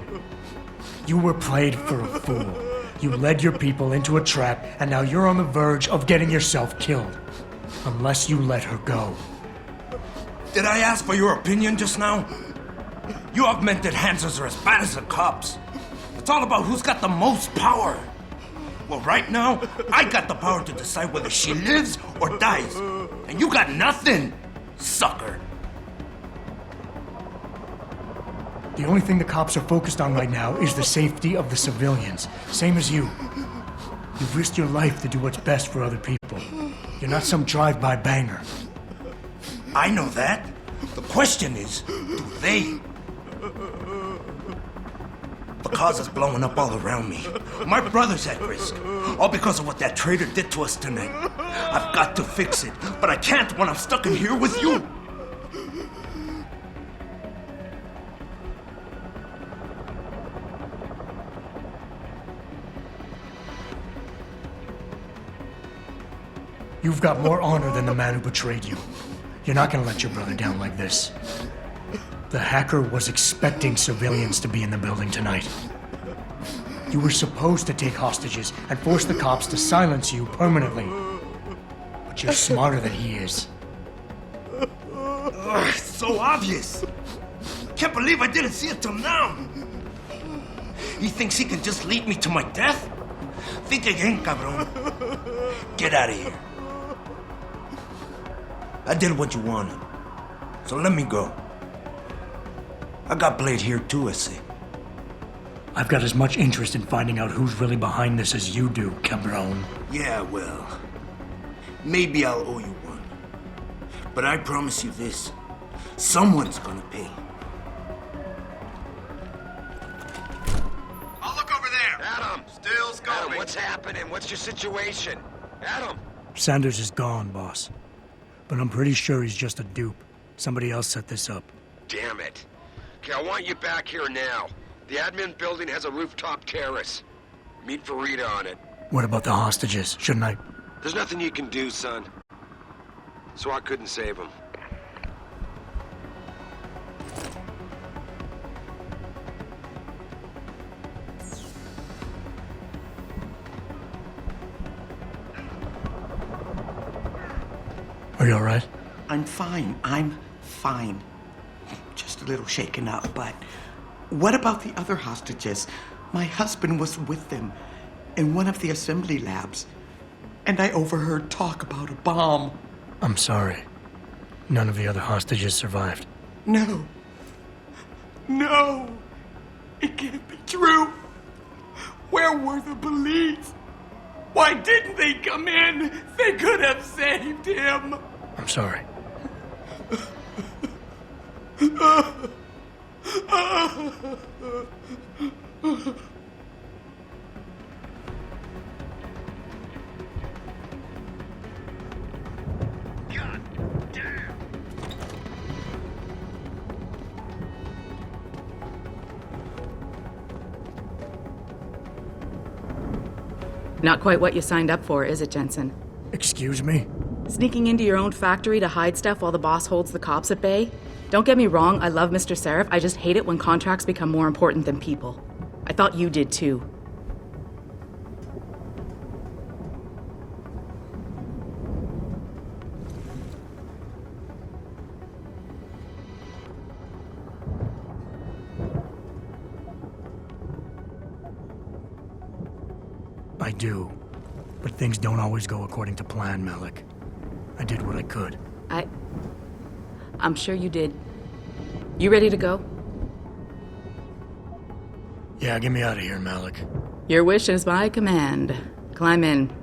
You were played for a fool. You led your people into a trap, and now you're on the verge of getting yourself killed. Unless you let her go. Did I ask for your opinion just now? You augmented Hansers are as bad as the cops. It's all about who's got the most power. Well, right now, I got the power to decide whether she lives or dies. And you got nothing, sucker. The only thing the cops are focused on right now is the safety of the civilians. Same as you. You've risked your life to do what's best for other people. You're not some drive-by banger. I know that. The question is, do they? The cause is blowing up all around me. My brother's at risk. All because of what that traitor did to us tonight. I've got to fix it, but I can't when I'm stuck in here with you. You've got more honor than the man who betrayed you. You're not gonna let your brother down like this. The hacker was expecting civilians to be in the building tonight. You were supposed to take hostages and force the cops to silence you permanently. But you're smarter than he is. Ugh, it's so obvious. Can't believe I didn't see it till now. He thinks he can just lead me to my death? Think again, cabron. Get out of here. I did what you wanted, so let me go. I got Blade here too, I see. I've got as much interest in finding out who's really behind this as you do, cabron. Yeah, well, maybe I'll owe you one. But I promise you this, someone's gonna pay. I'll look over there. Adam! Still scoping. Adam, what's happening? What's your situation? Adam! Sanders is gone, boss. But I'm pretty sure he's just a dupe. Somebody else set this up. Damn it. Okay, I want you back here now. The admin building has a rooftop terrace. Meet Farida on it. What about the hostages? Shouldn't I? There's nothing you can do, son. So I couldn't save them. Are you all right? I'm fine. I'm fine. Just a little shaken up, but what about the other hostages? My husband was with them. in one of the assembly labs, and I overheard talk about a bomb. I'm sorry. None of the other hostages survived. No. No! It can't be true! Where were the police? Why didn't they come in? They could have saved him! I'm sorry. Not quite what you signed up for, is it, Jensen? Excuse me? Sneaking into your own factory to hide stuff while the boss holds the cops at bay? Don't get me wrong, I love Mr. Seraph. I just hate it when contracts become more important than people. I thought you did too. I do. But things don't always go according to plan, Malik. I did what I could. I'm sure you did. You ready to go? Yeah, get me out of here, Malik. Your wish is my command. Climb in.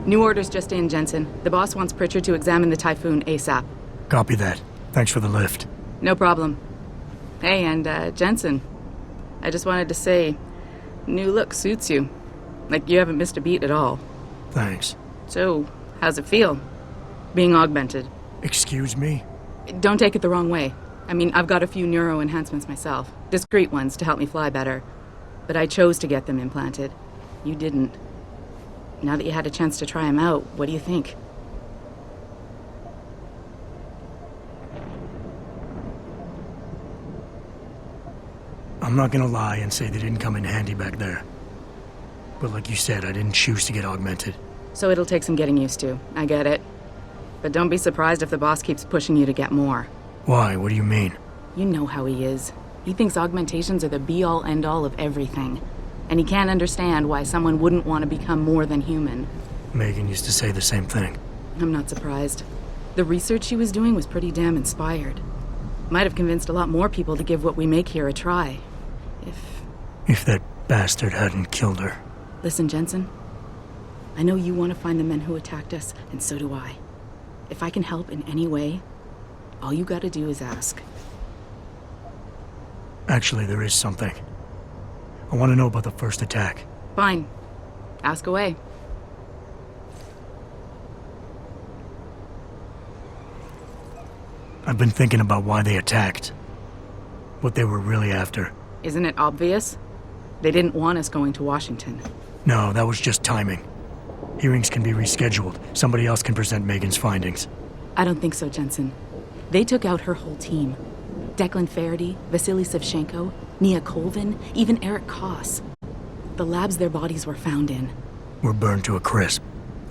New orders just in, Jensen. The boss wants Pritchard to examine the Typhoon ASAP. Copy that. Thanks for the lift. No problem. Hey, and Jensen, I just wanted to say, new look suits you. Like you haven't missed a beat at all. Thanks. So, how's it feel? Being augmented? Excuse me? Don't take it the wrong way. I mean, I've got a few neuro enhancements myself. Discreet ones to help me fly better. But I chose to get them implanted. You didn't. Now that you had a chance to try them out, what do you think? I'm not gonna lie and say they didn't come in handy back there. But like you said, I didn't choose to get augmented. So it'll take some getting used to. I get it. But don't be surprised if the boss keeps pushing you to get more. Why? What do you mean? You know how he is. He thinks augmentations are the be-all, end-all of everything. And he can't understand why someone wouldn't want to become more than human. Megan used to say the same thing. I'm not surprised. The research she was doing was pretty damn inspired. Might have convinced a lot more people to give what we make here a try. If that bastard hadn't killed her. Listen, Jensen. I know you want to find the men who attacked us, and so do I. If I can help in any way, all you gotta do is ask. Actually, there is something. I want to know about the first attack. Fine. Ask away. I've been thinking about why they attacked. What they were really after. Isn't it obvious? They didn't want us going to Washington. No, that was just timing. Hearings can be rescheduled. Somebody else can present Megan's findings. I don't think so, Jensen. They took out her whole team. Declan Faraday, Vasily Savchenko, Nia Colvin, even Eric Koss. The labs their bodies were found in. Were burned to a crisp.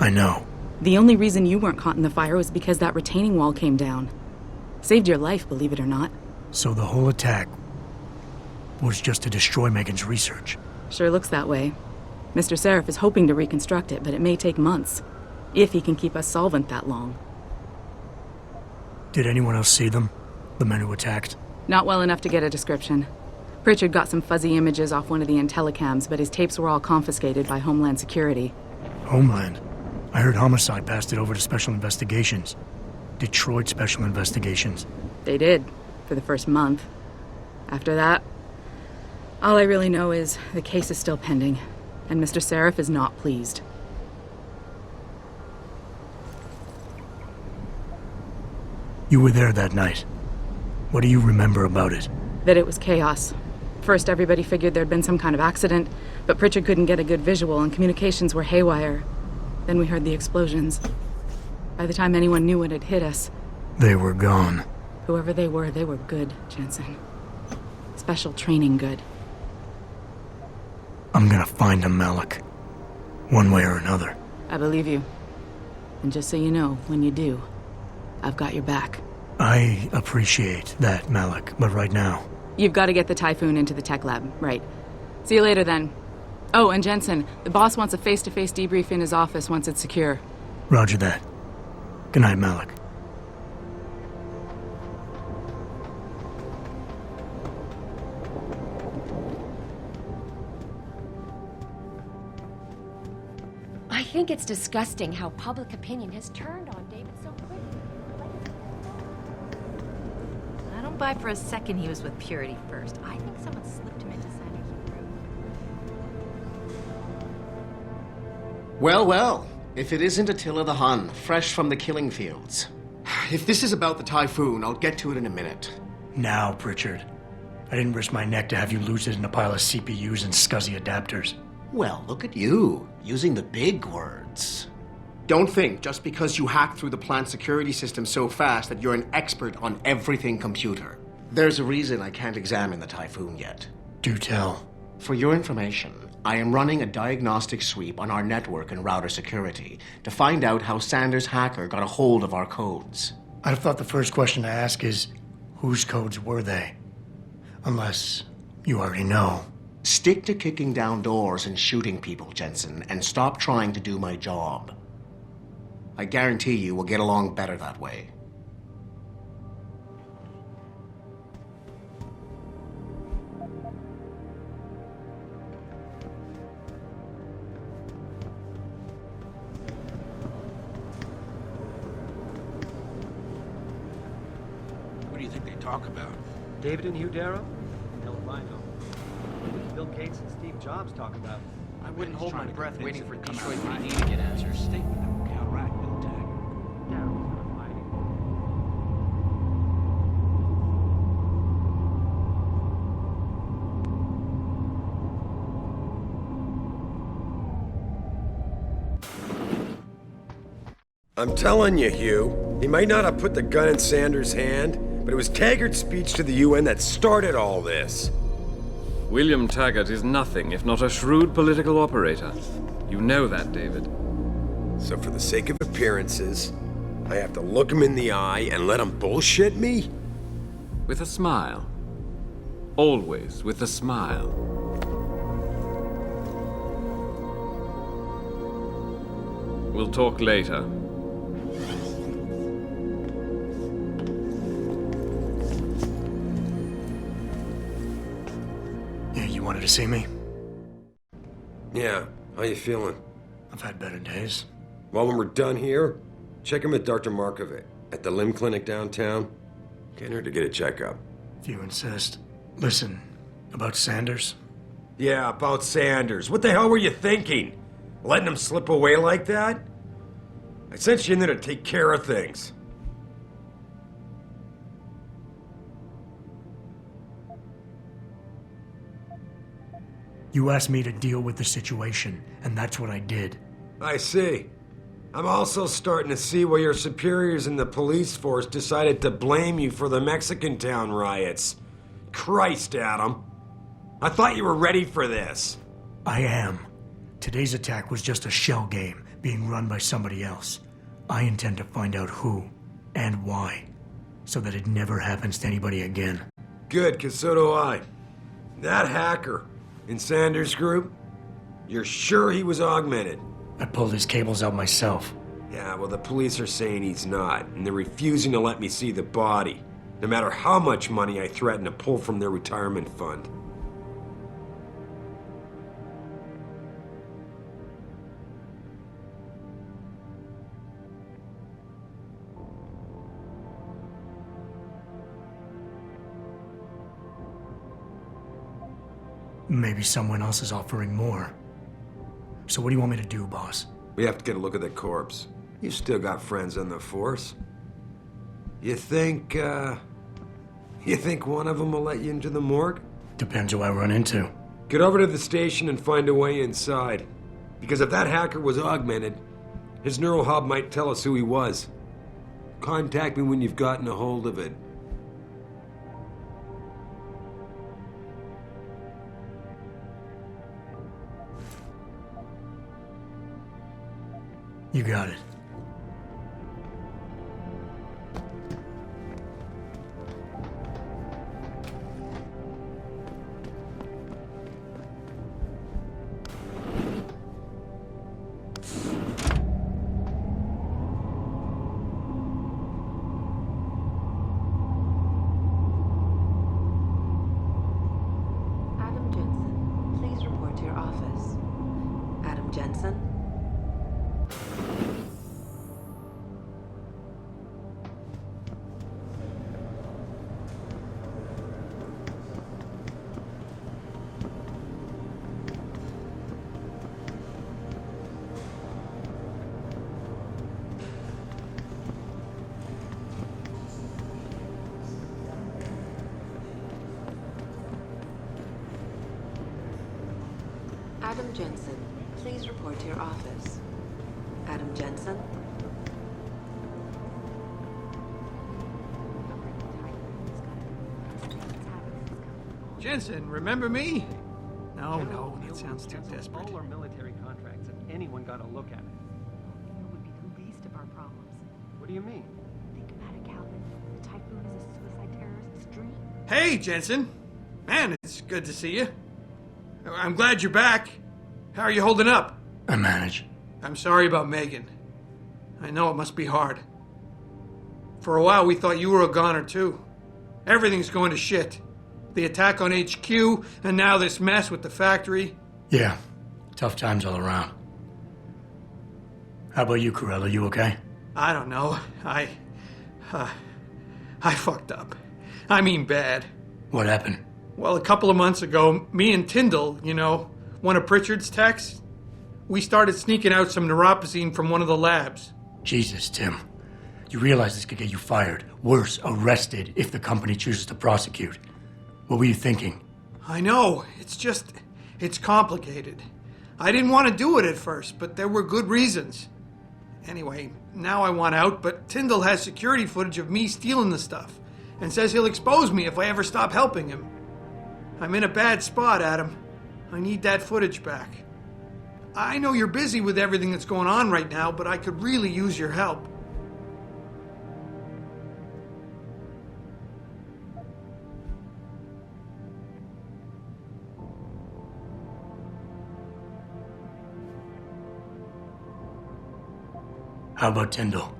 I know. The only reason you weren't caught in the fire was because that retaining wall came down. Saved your life, believe it or not. So the whole attack was just to destroy Megan's research. Sure looks that way. Mr. Seraph is hoping to reconstruct it, but it may take months. If he can keep us solvent that long. Did anyone else see them? The men who attacked? Not well enough to get a description. Pritchard got some fuzzy images off one of the Intellicams, but his tapes were all confiscated by Homeland Security. Homeland? I heard Homicide passed it over to Special Investigations. Detroit Special Investigations. They did, for the first month. After that, all I really know is the case is still pending, and Mr. Seraph is not pleased. You were there that night. What do you remember about it? That it was chaos. First, everybody figured there'd been some kind of accident, but Pritchard couldn't get a good visual and communications were haywire. Then we heard the explosions. By the time anyone knew what had hit us... They were gone. Whoever they were good, Jensen. Special training good. I'm gonna find him, Malik. One way or another. I believe you. And just so you know, when you do, I've got your back. I appreciate that, Malik, but right now... You've got to get the Typhoon into the tech lab, right. See you later, then. Oh, and Jensen, the boss wants a face-to-face debrief in his office once it's secure. Roger that. Good night, Malik. I think it's disgusting how public opinion has turned on David so quickly. I don't buy for a second he was with Purity first. I think someone slipped him into Sanders' room. Well, well. If it isn't Attila the Hun, fresh from the killing fields. If this is about the Typhoon, I'll get to it in a minute. Now, Pritchard. I didn't risk my neck to have you lose it in a pile of CPUs and scuzzy adapters. Well, look at you, using the big words. Don't think just because you hacked through the plant security system so fast that you're an expert on everything computer. There's a reason I can't examine the Typhoon yet. Do tell. For your information, I am running a diagnostic sweep on our network and router security to find out how Sanders' hacker got a hold of our codes. I thought the first question to ask is, whose codes were they? Unless you already know. Stick to kicking down doors and shooting people, Jensen, and stop trying to do my job. I guarantee you we'll get along better that way. What do you think they talk about? David and Hugh Darrow? Hell if I know. What Bill Gates and Steve Jobs talk about? I wouldn't hold my breath waiting for Detroit out. PD to get answers. Statement that will counteract Bill Taggart. Darrow's not fighting. I'm telling you, Hugh, he might not have put the gun in Sanders' hand, but it was Taggart's speech to the UN that started all this. William Taggart is nothing if not a shrewd political operator. You know that, David. So for the sake of appearances, I have to look him in the eye and let him bullshit me? With a smile. Always with a smile. We'll talk later. You wanted to see me? Yeah, how you feeling? I've had better days. Well, when we're done here, check in with Dr. Markovic at the limb clinic downtown. Get her to get a checkup. If you insist. Listen, about Sanders? Yeah, about Sanders. What the hell were you thinking? Letting him slip away like that? I sent you in there to take care of things. You asked me to deal with the situation, and that's what I did. I see. I'm also starting to see why your superiors in the police force decided to blame you for the Mexican town riots. Christ, Adam. I thought you were ready for this. I am. Today's attack was just a shell game being run by somebody else. I intend to find out who and why, so that it never happens to anybody again. Good, 'cause so do I. That hacker in Sanders' group, you're sure he was augmented? I pulled his cables out myself. Yeah, well, the police are saying he's not, and they're refusing to let me see the body, no matter how much money I threaten to pull from their retirement fund. Maybe someone else is offering more. So what do you want me to do, boss? We have to get a look at the corpse. You still got friends in the force. You think one of them will let you into the morgue? Depends who I run into. Get over to the station and find a way inside. Because if that hacker was augmented, his neural hub might tell us who he was. Contact me when you've gotten a hold of it. You got it. Adam Jensen, please report to your office. Adam Jensen? Adam Jensen, please report to your office. Adam Jensen? Jensen, remember me? No, that sounds too desperate. All our military contracts if anyone got a look at it. It would be the least of our problems. What do you mean? Think about it, Calvin. The Typhoon is a suicide terrorist's dream. Hey, Jensen. Man, it's good to see you. I'm glad you're back. How are you holding up? I manage. I'm sorry about Megan. I know it must be hard. For a while, we thought you were a goner, too. Everything's going to shit. The attack on HQ, and now this mess with the factory. Yeah, tough times all around. How about you, Corella? You okay? I don't know. I fucked up. I mean bad. What happened? Well, a couple of months ago, me and Tyndall, one of Pritchard's techs, we started sneaking out some neuropozyne from one of the labs. Jesus, Tim. You realize this could get you fired. Worse, arrested if the company chooses to prosecute. What were you thinking? I know. It's complicated. I didn't want to do it at first, but there were good reasons. Anyway, now I want out, but Tyndall has security footage of me stealing the stuff and says he'll expose me if I ever stop helping him. I'm in a bad spot, Adam. I need that footage back. I know you're busy with everything that's going on right now, but I could really use your help. How about Tyndall?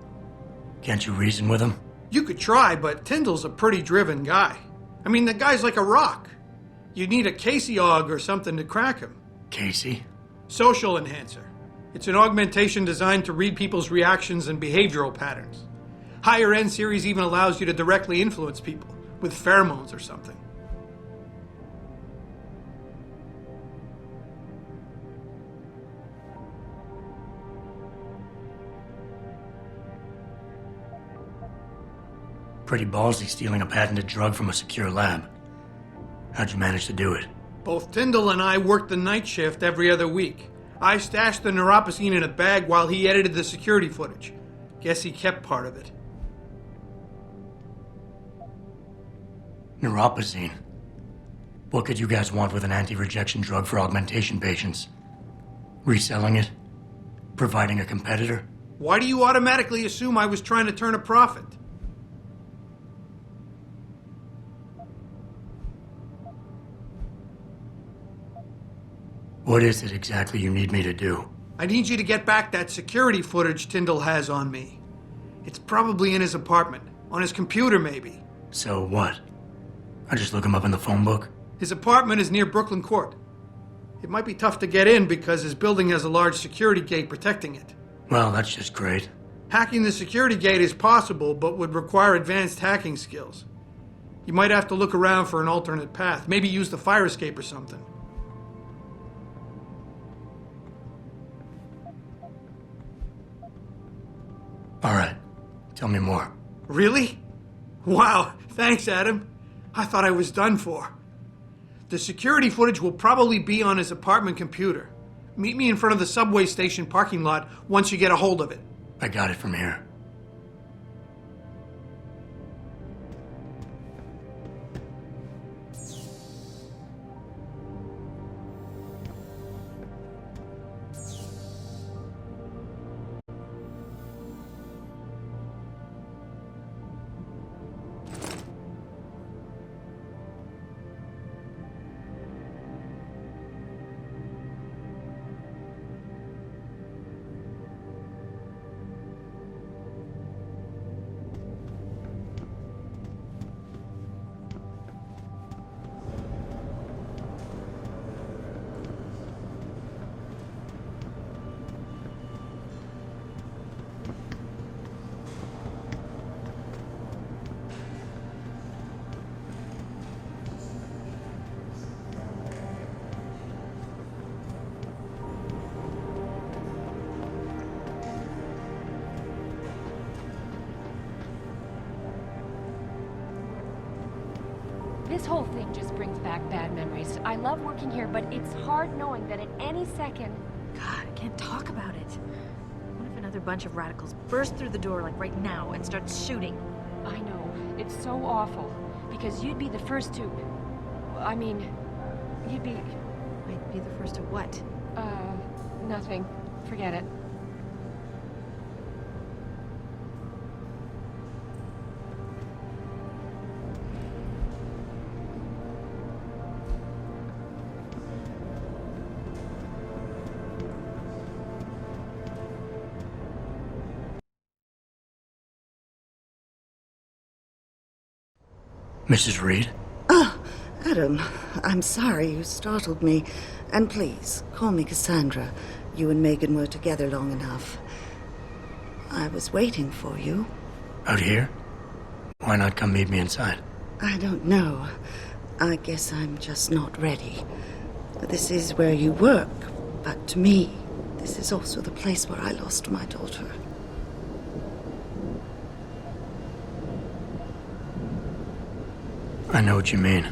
Can't you reason with him? You could try, but Tyndall's a pretty driven guy. I mean, the guy's like a rock. You'd need a Casey aug or something to crack him. Casey? Social enhancer. It's an augmentation designed to read people's reactions and behavioral patterns. Higher end series even allows you to directly influence people with pheromones or something. Pretty ballsy stealing a patented drug from a secure lab. How'd you manage to do it? Both Tyndall and I worked the night shift every other week. I stashed the neuropozyne in a bag while he edited the security footage. Guess he kept part of it. Neuropozyne? What could you guys want with an anti-rejection drug for augmentation patients? Reselling it? Providing a competitor? Why do you automatically assume I was trying to turn a profit? What is it exactly you need me to do? I need you to get back that security footage Tyndall has on me. It's probably in his apartment. On his computer, maybe. So what? I just look him up in the phone book? His apartment is near Brooklyn Court. It might be tough to get in because his building has a large security gate protecting it. Well, that's just great. Hacking the security gate is possible, but would require advanced hacking skills. You might have to look around for an alternate path. Maybe use the fire escape or something. All right. Tell me more. Really? Wow, thanks, Adam. I thought I was done for. The security footage will probably be on his apartment computer. Meet me in front of the subway station parking lot once you get a hold of it. I got it from here. This whole thing just brings back bad memories. I love working here, but it's hard knowing that at any second... God, I can't talk about it. What if another bunch of radicals burst through the door, like right now, and start shooting? I know. It's so awful. Because you'd be the first to... I mean, you'd be... I'd be the first to what? Nothing. Forget it. Mrs. Reed? Oh, Adam, I'm sorry you startled me. And please, call me Cassandra. You and Megan were together long enough. I was waiting for you. Out here? Why not come meet me inside? I don't know. I guess I'm just not ready. This is where you work, but to me, this is also the place where I lost my daughter. I know what you mean.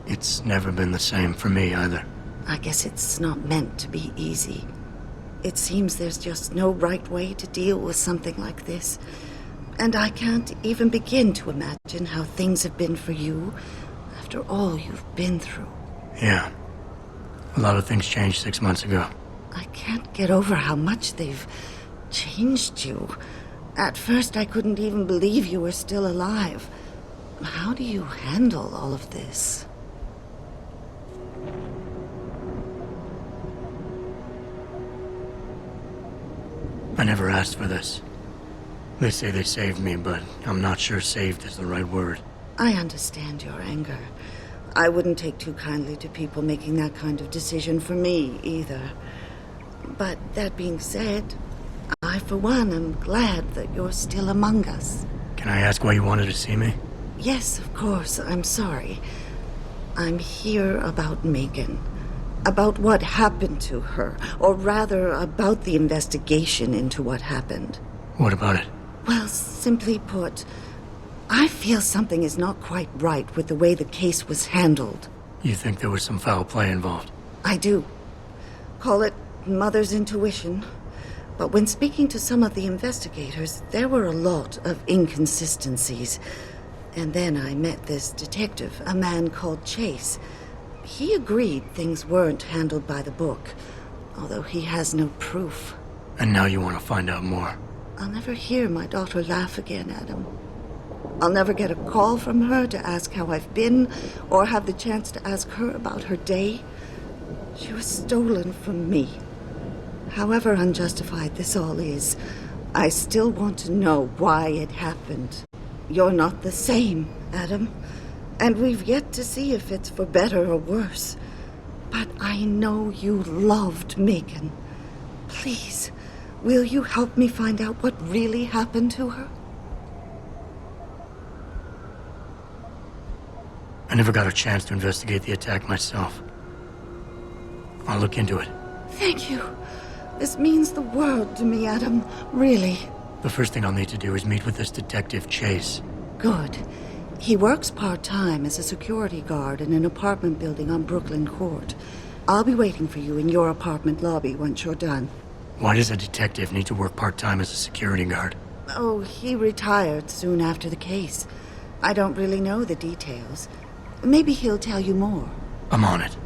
It's never been the same for me either. I guess it's not meant to be easy. It seems there's just no right way to deal with something like this. And I can't even begin to imagine how things have been for you after all you've been through. Yeah. A lot of things changed 6 months ago. I can't get over how much they've changed you. At first, I couldn't even believe you were still alive. How do you handle all of this? I never asked for this. They say they saved me, but I'm not sure saved is the right word. I understand your anger. I wouldn't take too kindly to people making that kind of decision for me, either. But that being said, I, for one, am glad that you're still among us. Can I ask why you wanted to see me? Yes, of course. I'm sorry. I'm here about Megan. About what happened to her. Or rather, about the investigation into what happened. What about it? Well, simply put, I feel something is not quite right with the way the case was handled. You think there was some foul play involved? I do. Call it mother's intuition. But when speaking to some of the investigators, there were a lot of inconsistencies. And then I met this detective, a man called Chase. He agreed things weren't handled by the book, although he has no proof. And now you want to find out more? I'll never hear my daughter laugh again, Adam. I'll never get a call from her to ask how I've been, or have the chance to ask her about her day. She was stolen from me. However unjustified this all is, I still want to know why it happened. You're not the same, Adam, and we've yet to see if it's for better or worse. But I know you loved Megan. Please, will you help me find out what really happened to her? I never got a chance to investigate the attack myself. I'll look into it. Thank you. This means the world to me, Adam. Really. The first thing I'll need to do is meet with this detective, Chase. Good. He works part-time as a security guard in an apartment building on Brooklyn Court. I'll be waiting for you in your apartment lobby once you're done. Why does a detective need to work part-time as a security guard? Oh, he retired soon after the case. I don't really know the details. Maybe he'll tell you more. I'm on it.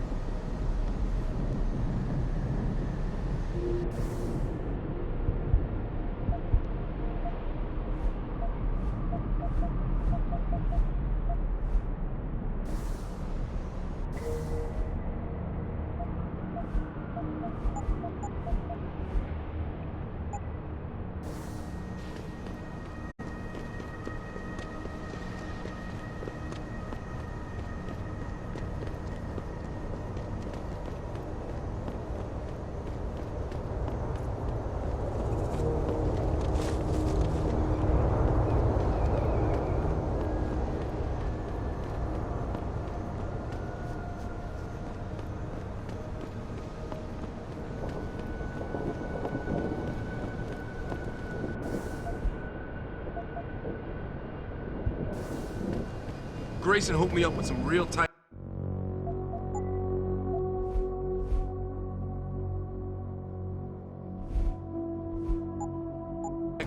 Grayson hooked me up with some real tight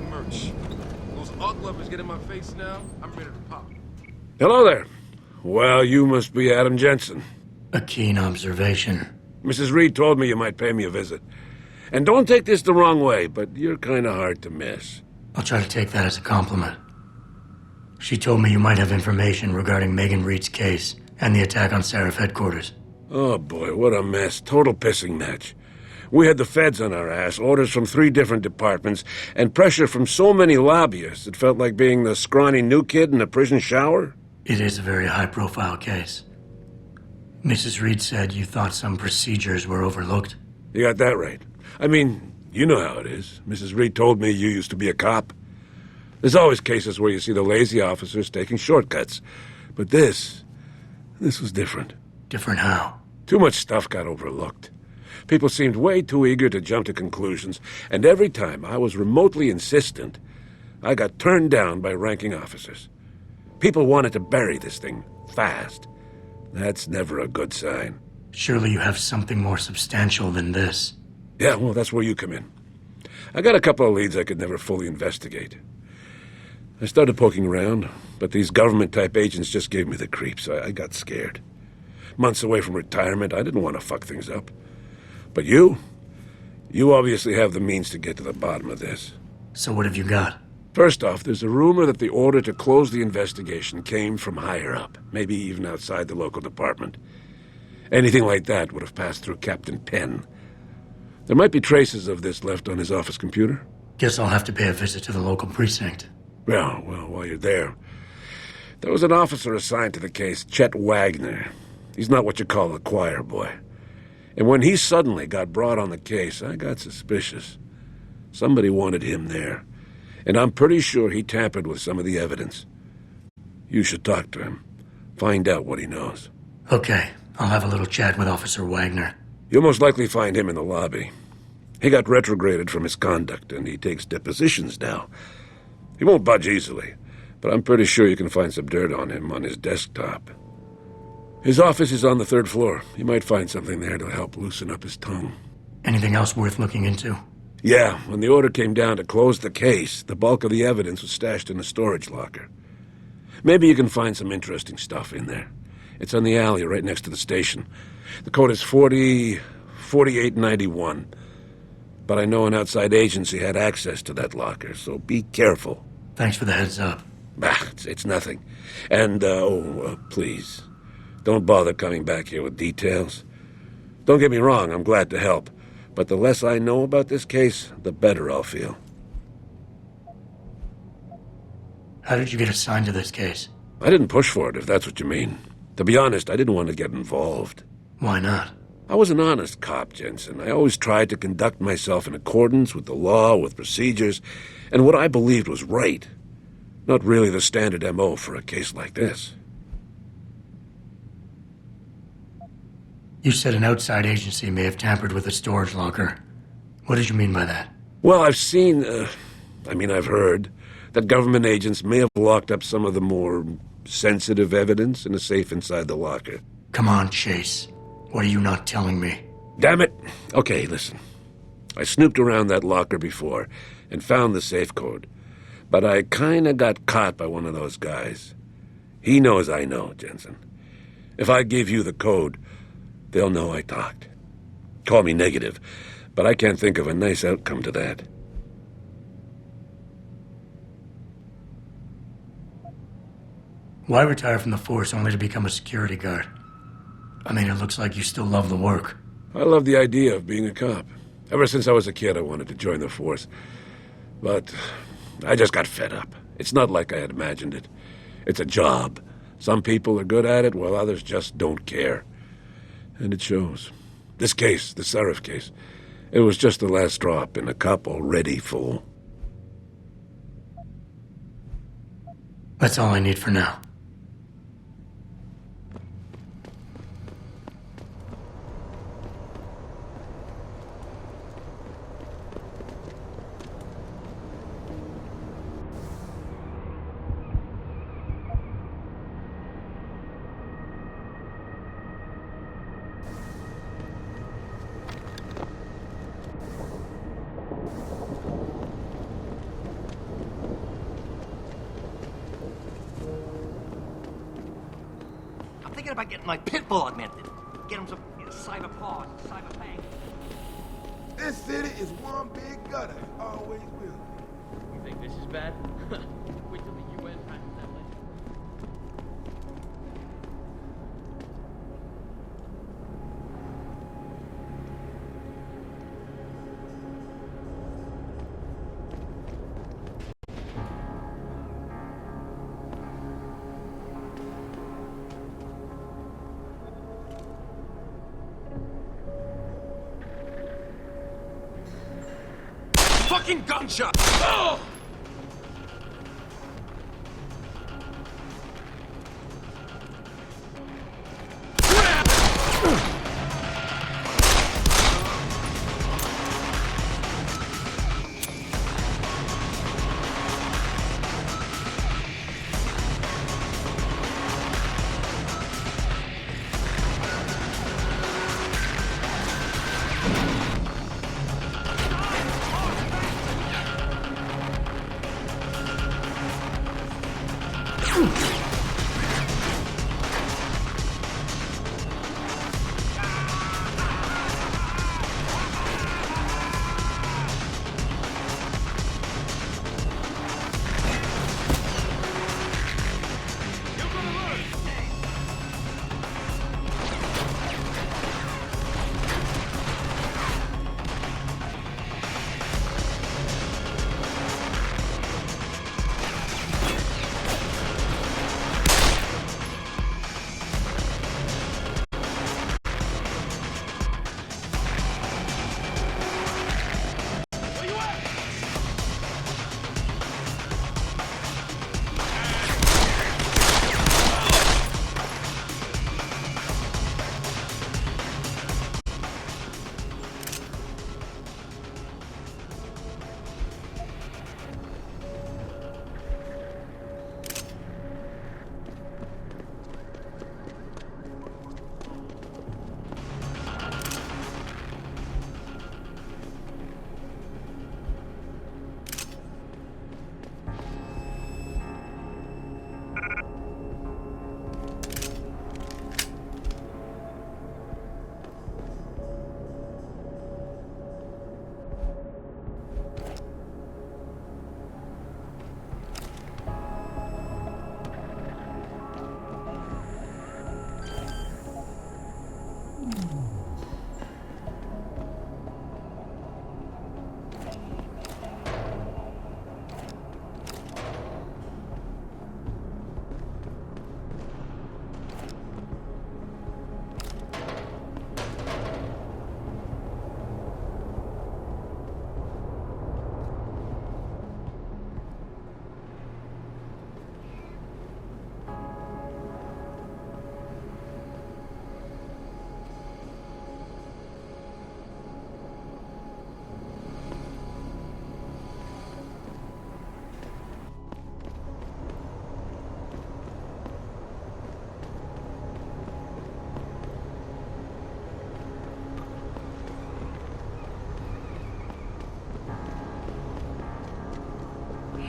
merch. Those ug lovers get in my face now, I'm ready to pop. Hello there. Well, you must be Adam Jensen. A keen observation. Mrs. Reed told me you might pay me a visit. And don't take this the wrong way, but you're kind of hard to miss. I'll try to take that as a compliment. She told me you might have information regarding Megan Reed's case and the attack on Seraph headquarters. Oh boy, what a mess. Total pissing match. We had the feds on our ass, orders from 3 different departments, and pressure from so many lobbyists it felt like being the scrawny new kid in a prison shower. It is a very high-profile case. Mrs. Reed said you thought some procedures were overlooked. You got that right. I mean, you know how it is. Mrs. Reed told me you used to be a cop. There's always cases where you see the lazy officers taking shortcuts. But this was different. Different how? Too much stuff got overlooked. People seemed way too eager to jump to conclusions, and every time I was remotely insistent, I got turned down by ranking officers. People wanted to bury this thing fast. That's never a good sign. Surely you have something more substantial than this. Yeah, well, that's where you come in. I got a couple of leads I could never fully investigate. I started poking around, but these government-type agents just gave me the creeps. I got scared. Months away from retirement, I didn't want to fuck things up. But you obviously have the means to get to the bottom of this. So what have you got? First off, there's a rumor that the order to close the investigation came from higher up, maybe even outside the local department. Anything like that would have passed through Captain Penn. There might be traces of this left on his office computer. Guess I'll have to pay a visit to the local precinct. Well, while you're there, there was an officer assigned to the case, Chet Wagner. He's not what you call a choir boy. And when he suddenly got brought on the case, I got suspicious. Somebody wanted him there. And I'm pretty sure he tampered with some of the evidence. You should talk to him. Find out what he knows. Okay, I'll have a little chat with Officer Wagner. You'll most likely find him in the lobby. He got retrograded from his conduct, and he takes depositions now. He won't budge easily, but I'm pretty sure you can find some dirt on him on his desktop. His office is on the 3rd floor. You might find something there to help loosen up his tongue. Anything else worth looking into? Yeah, when the order came down to close the case, the bulk of the evidence was stashed in a storage locker. Maybe you can find some interesting stuff in there. It's on the alley right next to the station. The code is 4891. But I know an outside agency had access to that locker, so be careful. Thanks for the heads up. It's nothing. And, please, don't bother coming back here with details. Don't get me wrong, I'm glad to help. But the less I know about this case, the better I'll feel. How did you get assigned to this case? I didn't push for it, if that's what you mean. To be honest, I didn't want to get involved. Why not? I was an honest cop, Jensen. I always tried to conduct myself in accordance with the law, with procedures, and what I believed was right. Not really the standard MO for a case like this. You said an outside agency may have tampered with a storage locker. What did you mean by that? Well, I've seen I mean, I've heard that government agents may have locked up some of the more sensitive evidence in a safe inside the locker. Come on, Chase. What are you not telling me? Damn it. Okay, listen. I snooped around that locker before and found the safe code. But I kinda got caught by one of those guys. He knows I know, Jensen. If I give you the code, they'll know I talked. Call me negative, but I can't think of a nice outcome to that. Why retire from the force only to become a security guard? I mean, it looks like you still love the work. I love the idea of being a cop. Ever since I was a kid, I wanted to join the force. But I just got fed up. It's not like I had imagined it. It's a job. Some people are good at it, while others just don't care. And it shows. This case, the Seraph case, it was just the last drop in a cup already full. That's all I need for now. I'm thinking about getting my pit bull augmented. Get him some cyber paws, cyber fangs. This city is one big gutter. Always will. You think this is bad? Wait till the UN passes that list. Fucking gunshot! Oh!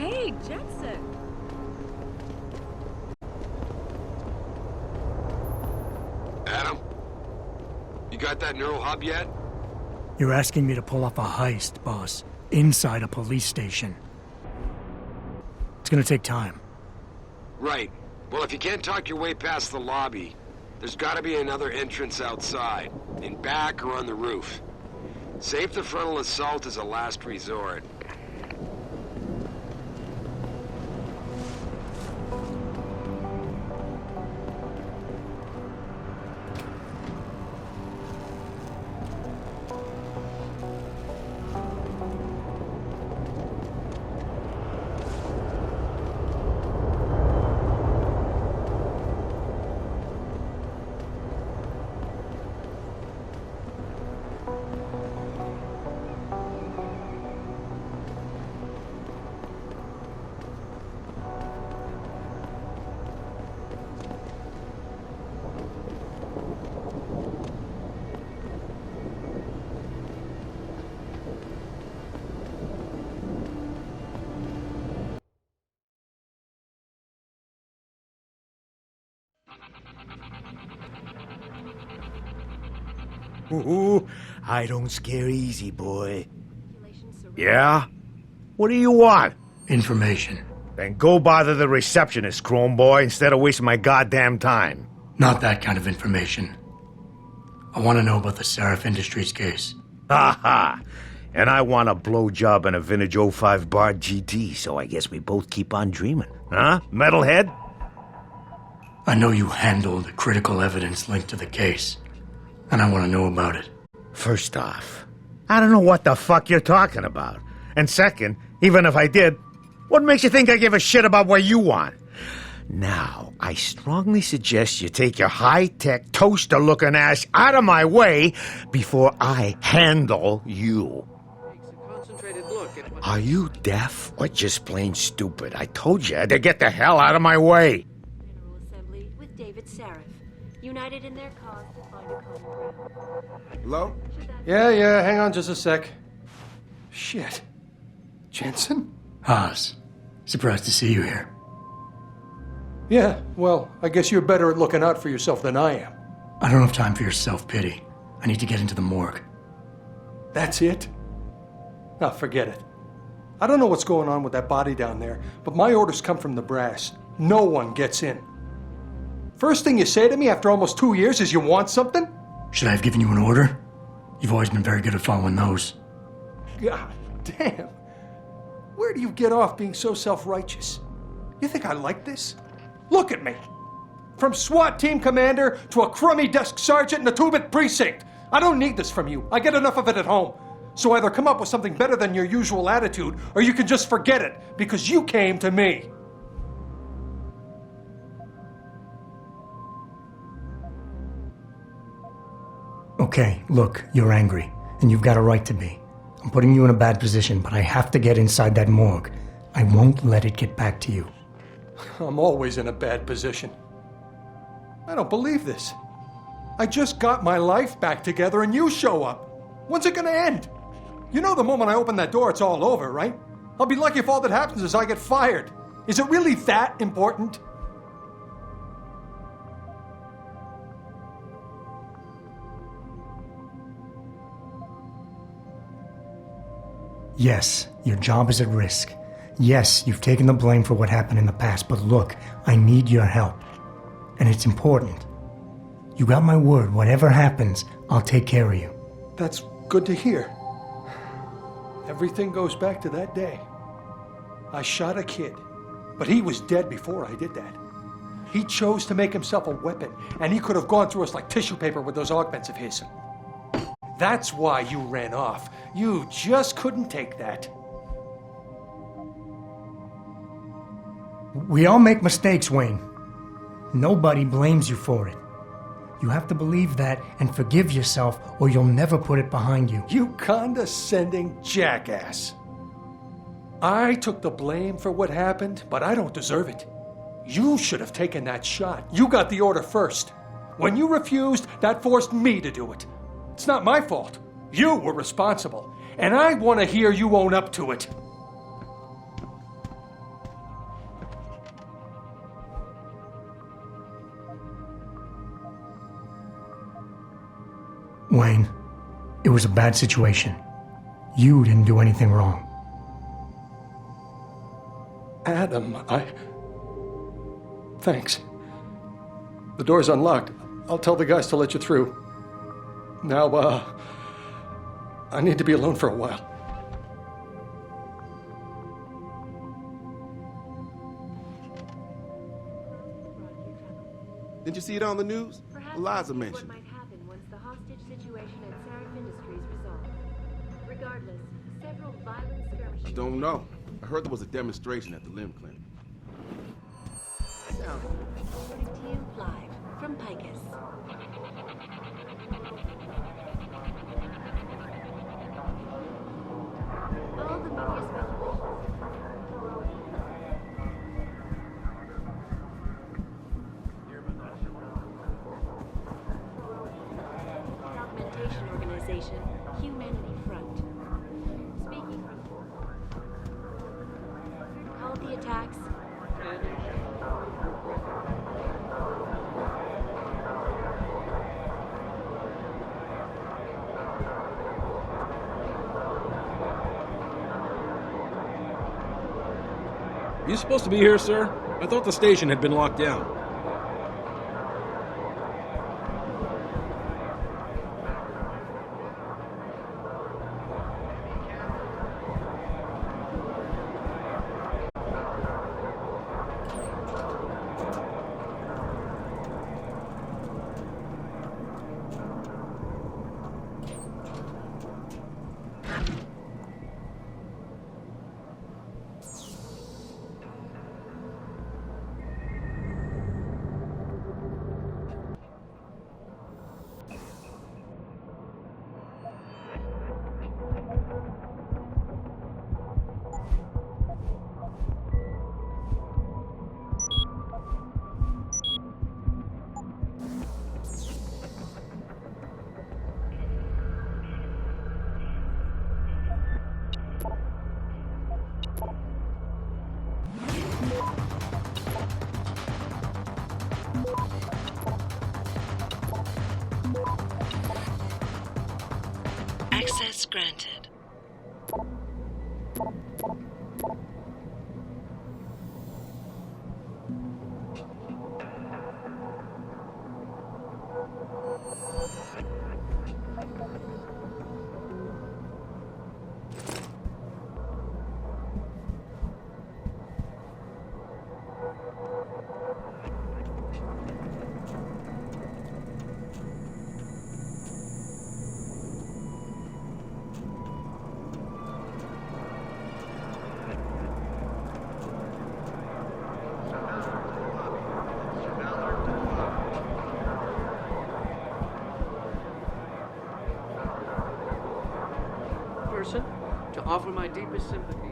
Hey, Jetson. Adam? You got that neural hub yet? You're asking me to pull off a heist, boss, inside a police station. It's gonna take time. Right. Well, if you can't talk your way past the lobby, there's gotta be another entrance outside, in back or on the roof. Save the frontal assault as a last resort. Ooh, I don't scare easy, boy. Yeah? What do you want? Information. Then go bother the receptionist, Chrome Boy, instead of wasting my goddamn time. Not that kind of information. I want to know about the Seraph Industries case. Ha ha! And I want a blowjob and a vintage 05 bar GT, so I guess we both keep on dreaming. Huh, metalhead? I know you handled critical evidence linked to the case, and I want to know about it. First off, I don't know what the fuck you're talking about. And second, even if I did, what makes you think I give a shit about what you want? Now, I strongly suggest you take your high-tech, toaster-looking ass out of my way before I handle you. Are you deaf or just plain stupid? I told you to get the hell out of my way. General Assembly with David Seraph, united in their cause to find a common ground. Hello? Yeah, hang on just a sec. Shit. Jensen? Haas, surprised to see you here. Yeah, well, I guess you're better at looking out for yourself than I am. I don't have time for your self-pity. I need to get into the morgue. That's it? No, forget it. I don't know what's going on with that body down there, but my orders come from the brass. No one gets in. First thing you say to me after almost 2 years is you want something? Should I have given you an order? You've always been very good at following those. God damn. Where do you get off being so self-righteous? You think I like this? Look at me. From SWAT team commander to a crummy desk sergeant in the 2-bit precinct. I don't need this from you. I get enough of it at home. So either come up with something better than your usual attitude, or you can just forget it, because you came to me. Okay, look, you're angry, and you've got a right to be. I'm putting you in a bad position, but I have to get inside that morgue. I won't let it get back to you. I'm always in a bad position. I don't believe this. I just got my life back together and you show up. When's it gonna end? You know the moment I open that door, it's all over, right? I'll be lucky if all that happens is I get fired. Is it really that important? Yes, your job is at risk. Yes, you've taken the blame for what happened in the past, but look, I need your help. And it's important. You got my word, whatever happens, I'll take care of you. That's good to hear. Everything goes back to that day. I shot a kid, but he was dead before I did that. He chose to make himself a weapon, and he could have gone through us like tissue paper with those augments of his. That's why you ran off. You just couldn't take that. We all make mistakes, Wayne. Nobody blames you for it. You have to believe that and forgive yourself, or you'll never put it behind you. You condescending jackass. I took the blame for what happened, but I don't deserve it. You should have taken that shot. You got the order first. When you refused, that forced me to do it. It's not my fault. You were responsible, and I want to hear you own up to it. Wayne, it was a bad situation. You didn't do anything wrong. Adam, Thanks. The door's unlocked. I'll tell the guys to let you through. Now, I need to be alone for a while. Didn't you see it on the news? Eliza mentioned What might happen once the hostage situation at Sarif Industries resolved. Regardless, several violent skirmishes. I don't know. I heard there was a demonstration at the limb clinic. Reporting to you live from Picus. All the media speculations. Documentation organization, Humanity Front. Speaking from... Called the attacks. You supposed to be here, sir? I thought the station had been locked down. Access granted. To offer my deepest sympathy.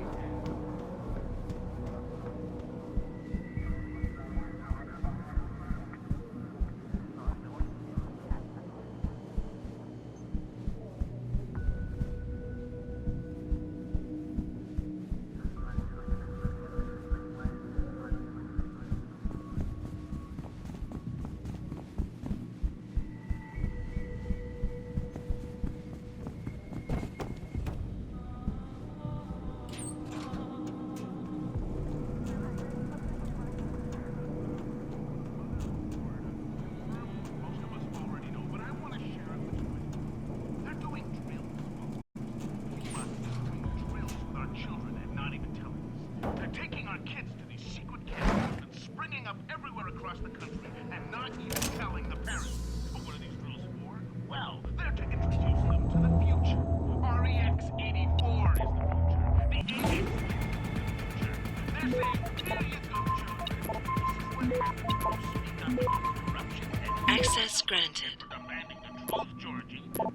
Access granted.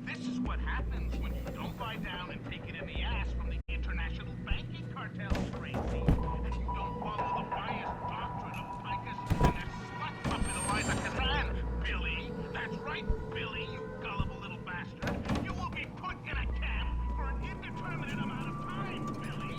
This is what happens when you don't lie down and take it in the ass from the international banking cartels, Tracy. And you don't follow the biased doctrine of Picus and that slut puppet Eliza Kazan, Billy. That's right, Billy, you gullible little bastard. You will be put in a camp for an indeterminate amount of time, Billy.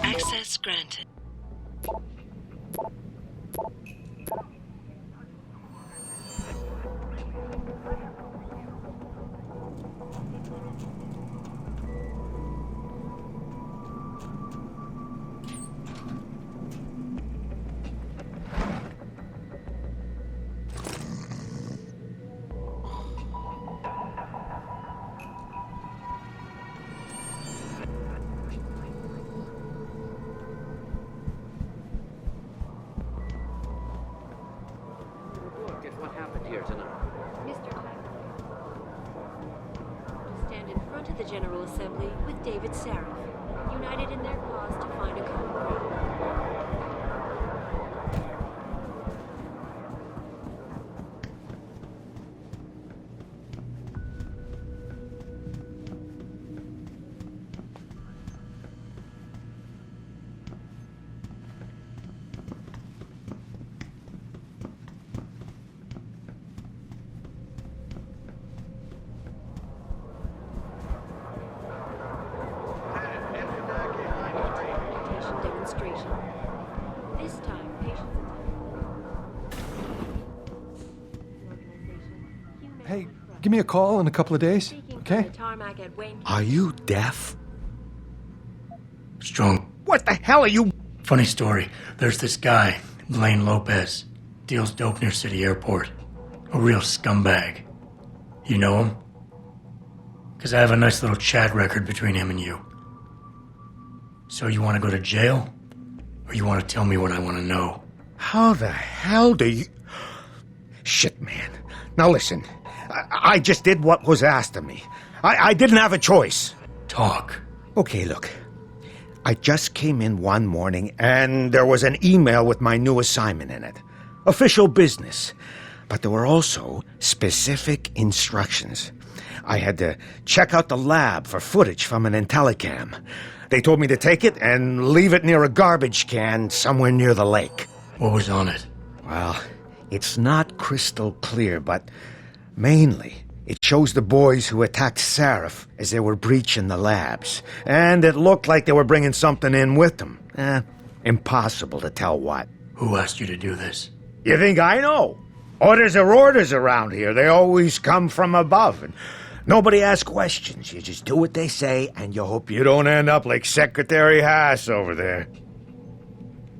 Access granted. Look at what happened here tonight. Mr. Tyler. To stand in front of the General Assembly with David Sarif, united in their cause to find a common ground. Demonstration. This time, patients Hey, give me a call in a couple of days, okay? tarmac at Wayne. Are you deaf? Strong. What the hell are you? Funny story. There's this guy, Lane Lopez. Deals dope near City Airport. A real scumbag. You know him? Because I have a nice little chat record between him and you. So you want to go to jail? Or you want to tell me what I want to know? How the hell do you... Shit, man. Now listen, I just did what was asked of me. I didn't have a choice. Talk. Okay, look. I just came in one morning and there was an email with my new assignment in it. Official business. But there were also specific instructions. I had to check out the lab for footage from an IntelliCam. They told me to take it and leave it near a garbage can somewhere near the lake. What was on it? Well, it's not crystal clear, but mainly it shows the boys who attacked Sarif as they were breaching the labs. And it looked like they were bringing something in with them. Impossible to tell what. Who asked you to do this? You think I know? Orders are orders around here. They always come from above. And nobody asks questions. You just do what they say, and you hope you don't end up like Secretary Haas over there.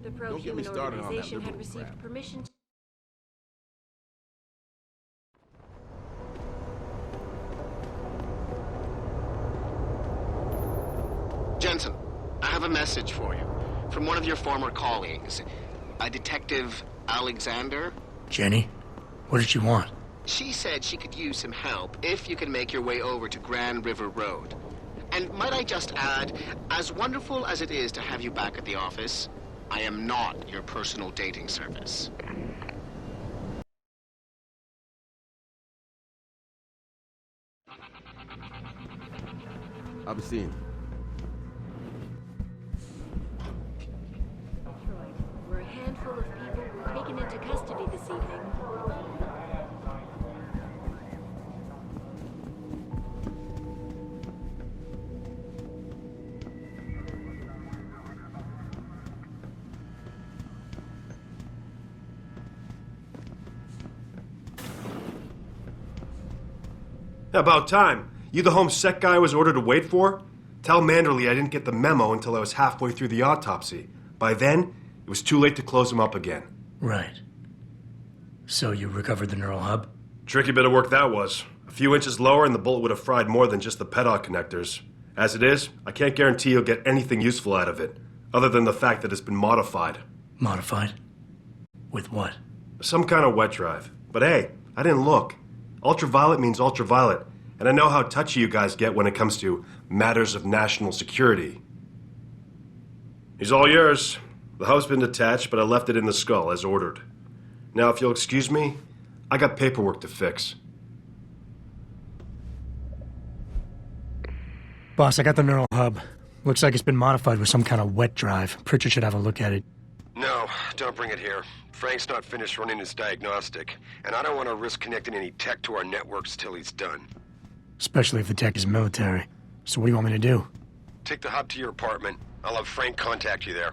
The pro-human organization had received permission to... Jensen, I have a message for you. From one of your former colleagues, a Detective Alexander. Jenny? What did she want? She said she could use some help if you can make your way over to Grand River Road. And might I just add, as wonderful as it is to have you back at the office, I am not your personal dating service. I'll be seeing you. where a handful of people were taken into custody this evening. About time. You the home sec guy I was ordered to wait for? Tell Manderley I didn't get the memo until I was halfway through the autopsy. By then, it was too late to close him up again. Right. So you recovered the neural hub? Tricky bit of work that was. A few inches lower and the bullet would have fried more than just the pedal connectors. As it is, I can't guarantee you'll get anything useful out of it, other than the fact that it's been modified. Modified? With what? Some kind of wet drive. But hey, I didn't look. Ultraviolet means ultraviolet, and I know how touchy you guys get when it comes to matters of national security. He's all yours. The house been detached, but I left it in the skull, as ordered. Now, if you'll excuse me, I got paperwork to fix. Boss, I got the neural hub. Looks like it's been modified with some kind of wet drive. Pritchard should have a look at it. No, don't bring it here. Frank's not finished running his diagnostic, and I don't want to risk connecting any tech to our networks till he's done. Especially if the tech is military. So what do you want me to do? Take the hub to your apartment. I'll have Frank contact you there.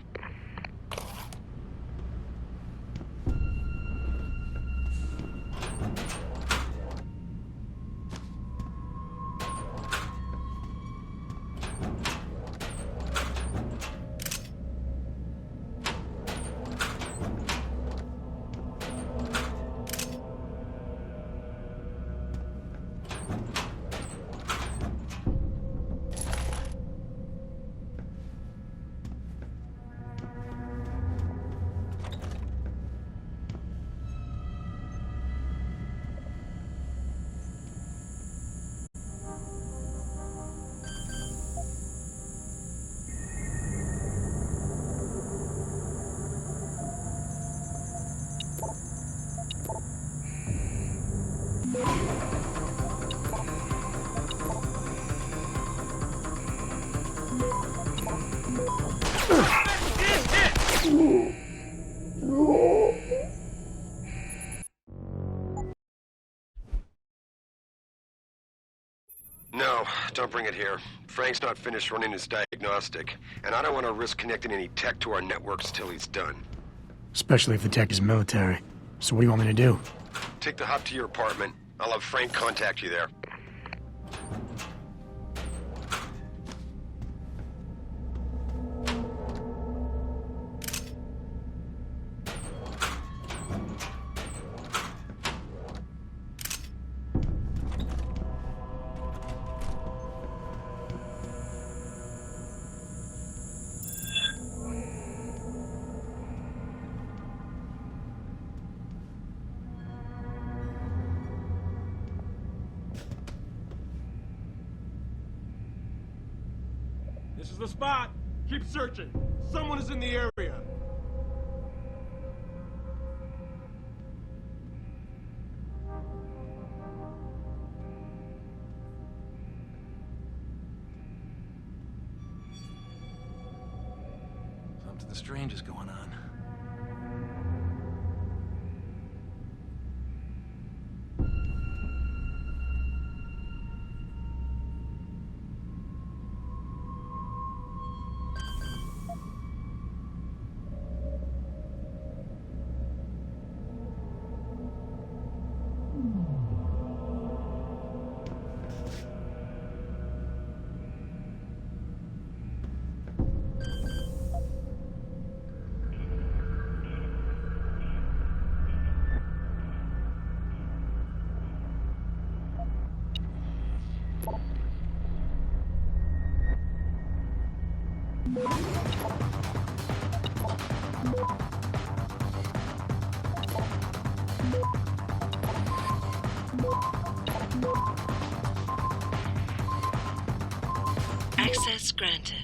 No, don't bring it here. Frank's not finished running his diagnostic, and I don't want to risk connecting any tech to our networks till he's done. Especially if the tech is military. So what do you want me to do? Take the hub to your apartment. I'll have Frank contact you there. This is the spot. Keep searching. Someone is in the area. Something strange is going on. Access granted.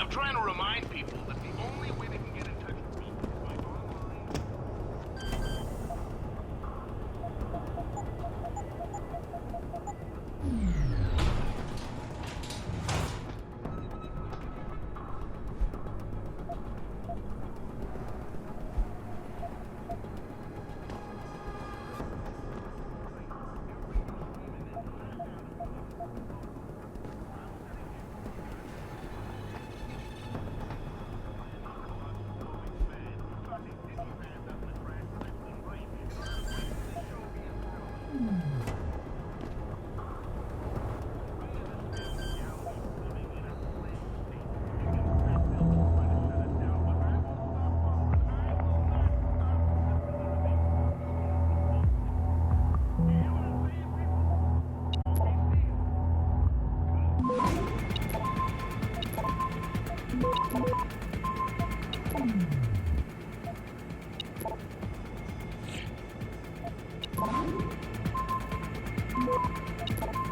I'm trying to remind people that the only way they can get in touch with me is by online.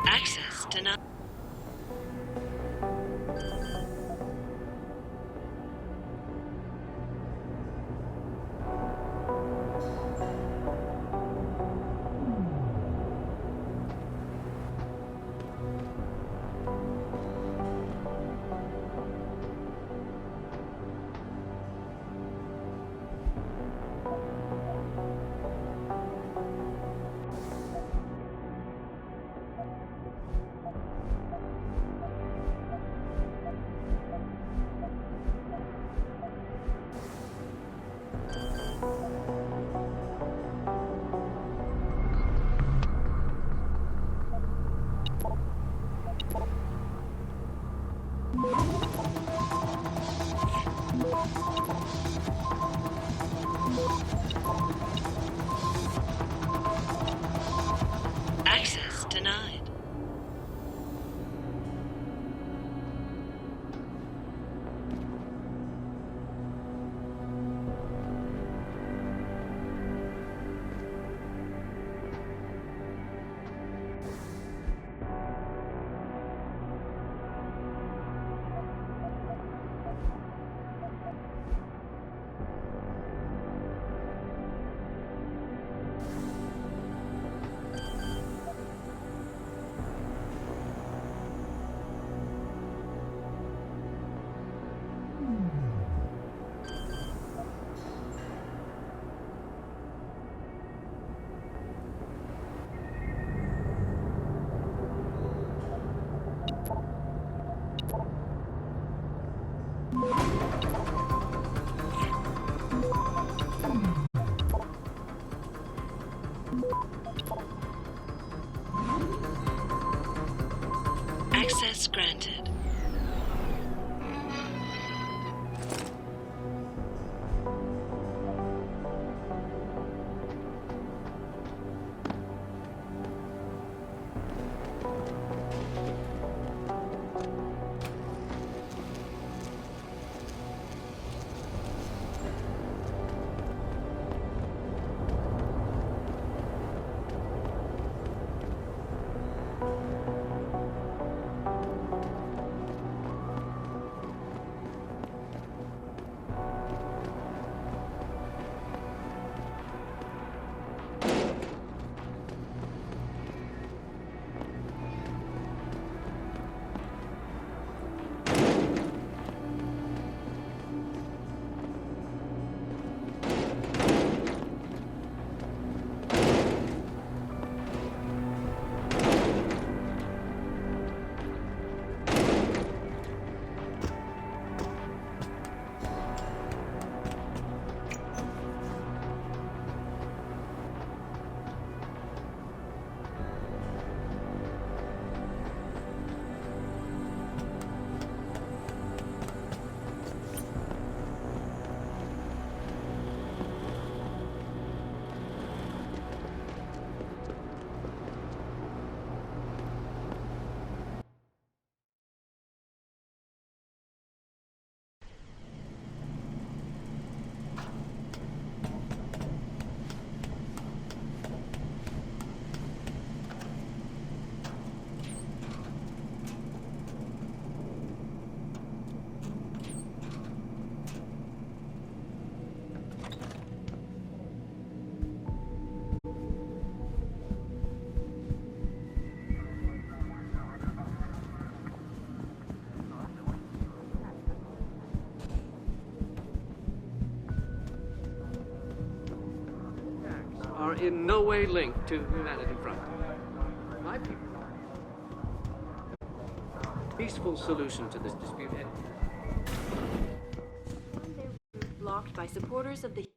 Access denied. Access denied. are in no way linked to Humanity Front. My people. Peaceful solution to this dispute. Blocked by supporters of the...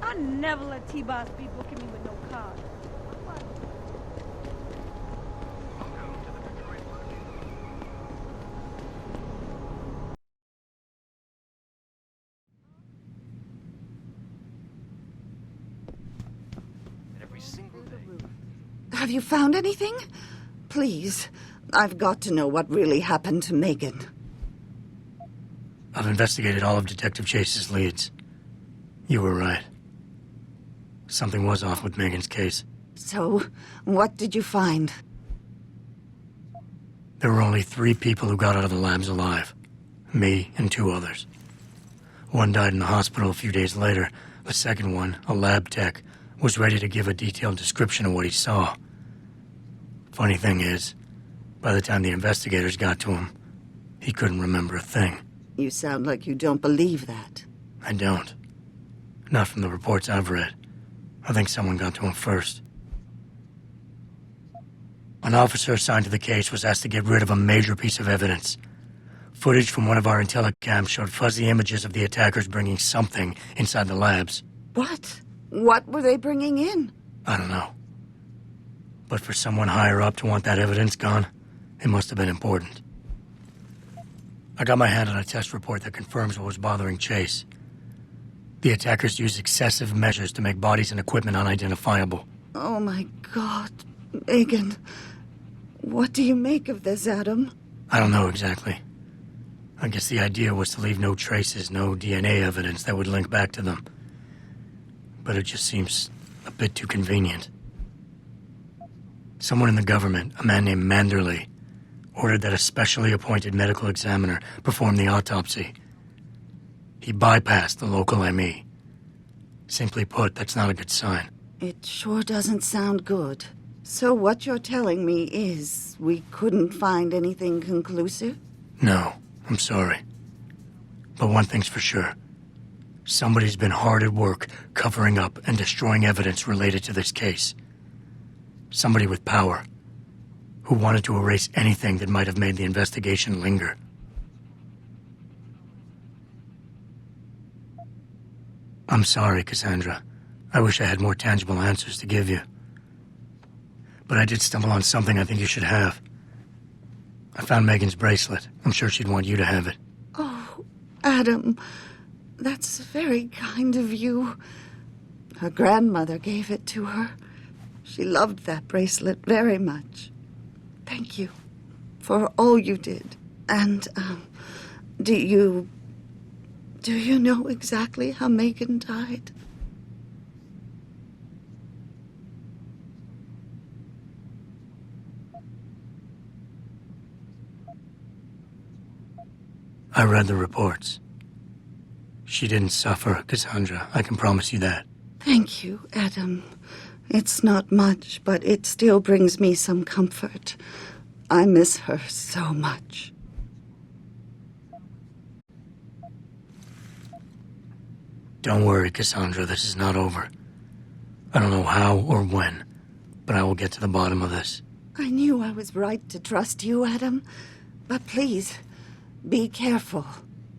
I never let T-Boss be booking me with no card. Every single day. Have you found anything? Please, I've got to know what really happened to Megan. I've investigated all of Detective Chase's leads. You were right. Something was off with Megan's case. So, what did you find? There were only 3 people who got out of the labs alive. Me and 2 others. One died in the hospital a few days later. The second one, a lab tech, was ready to give a detailed description of what he saw. Funny thing is, by the time the investigators got to him, he couldn't remember a thing. You sound like you don't believe that. I don't. Not from the reports I've read. I think someone got to him first. An officer assigned to the case was asked to get rid of a major piece of evidence. Footage from one of our intellicams showed fuzzy images of the attackers bringing something inside the labs. What? What were they bringing in? I don't know. But for someone higher up to want that evidence gone, it must have been important. I got my hand on a test report that confirms what was bothering Chase. The attackers used excessive measures to make bodies and equipment unidentifiable. Oh my God, Megan. What do you make of this, Adam? I don't know exactly. I guess the idea was to leave no traces, no DNA evidence that would link back to them. But it just seems a bit too convenient. Someone in the government, a man named Manderley, ordered that a specially appointed medical examiner perform the autopsy. He bypassed the local ME. Simply put, that's not a good sign. It sure doesn't sound good. So what you're telling me is we couldn't find anything conclusive? No, I'm sorry. But one thing's for sure. Somebody's been hard at work covering up and destroying evidence related to this case. Somebody with power, who wanted to erase anything that might have made the investigation linger. I'm sorry, Cassandra. I wish I had more tangible answers to give you. But I did stumble on something I think you should have. I found Megan's bracelet. I'm sure she'd want you to have it. Oh, Adam, that's very kind of you. Her grandmother gave it to her. She loved that bracelet very much. Thank you for all you did. And, do you know exactly how Megan died? I read the reports. She didn't suffer, Cassandra. I can promise you that. Thank you, Adam. It's not much, but it still brings me some comfort. I miss her so much. Don't worry, Cassandra. This is not over. I don't know how or when, but I will get to the bottom of this. I knew I was right to trust you, Adam. But please, be careful.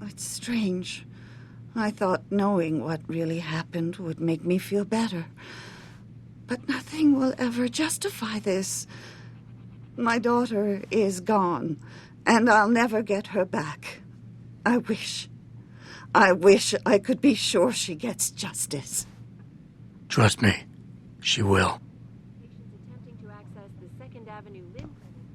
It's strange. I thought knowing what really happened would make me feel better. But nothing will ever justify this. My daughter is gone, and I'll never get her back. I wish I could be sure she gets justice. Trust me, she will. Attempting to access the 2nd Avenue limb clinic.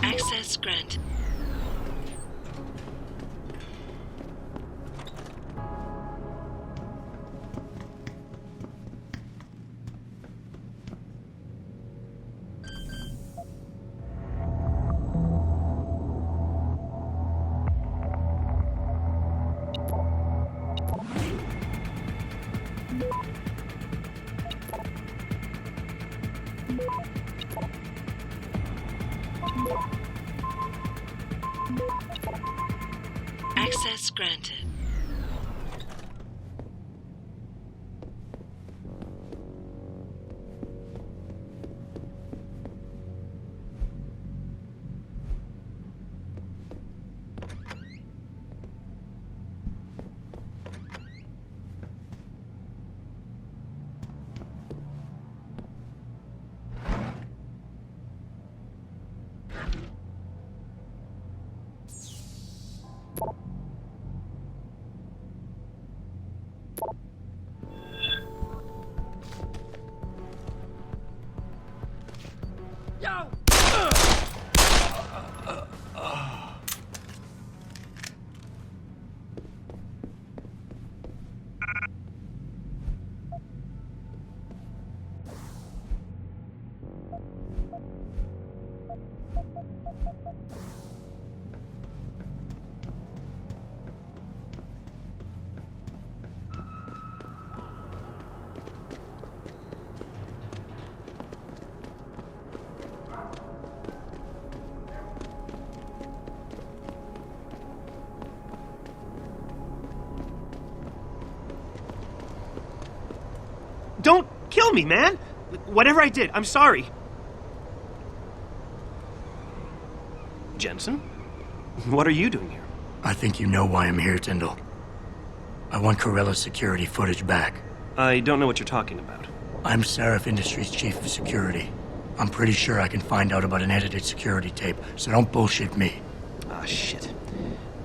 Access granted. Access granted. Don't kill me, man! Whatever I did, I'm sorry. Jensen? What are you doing here? I think you know why I'm here, Tyndall. I want Corella's security footage back. I don't know what you're talking about. I'm Seraph Industries' chief of security. I'm pretty sure I can find out about an edited security tape, so don't bullshit me. Ah, shit.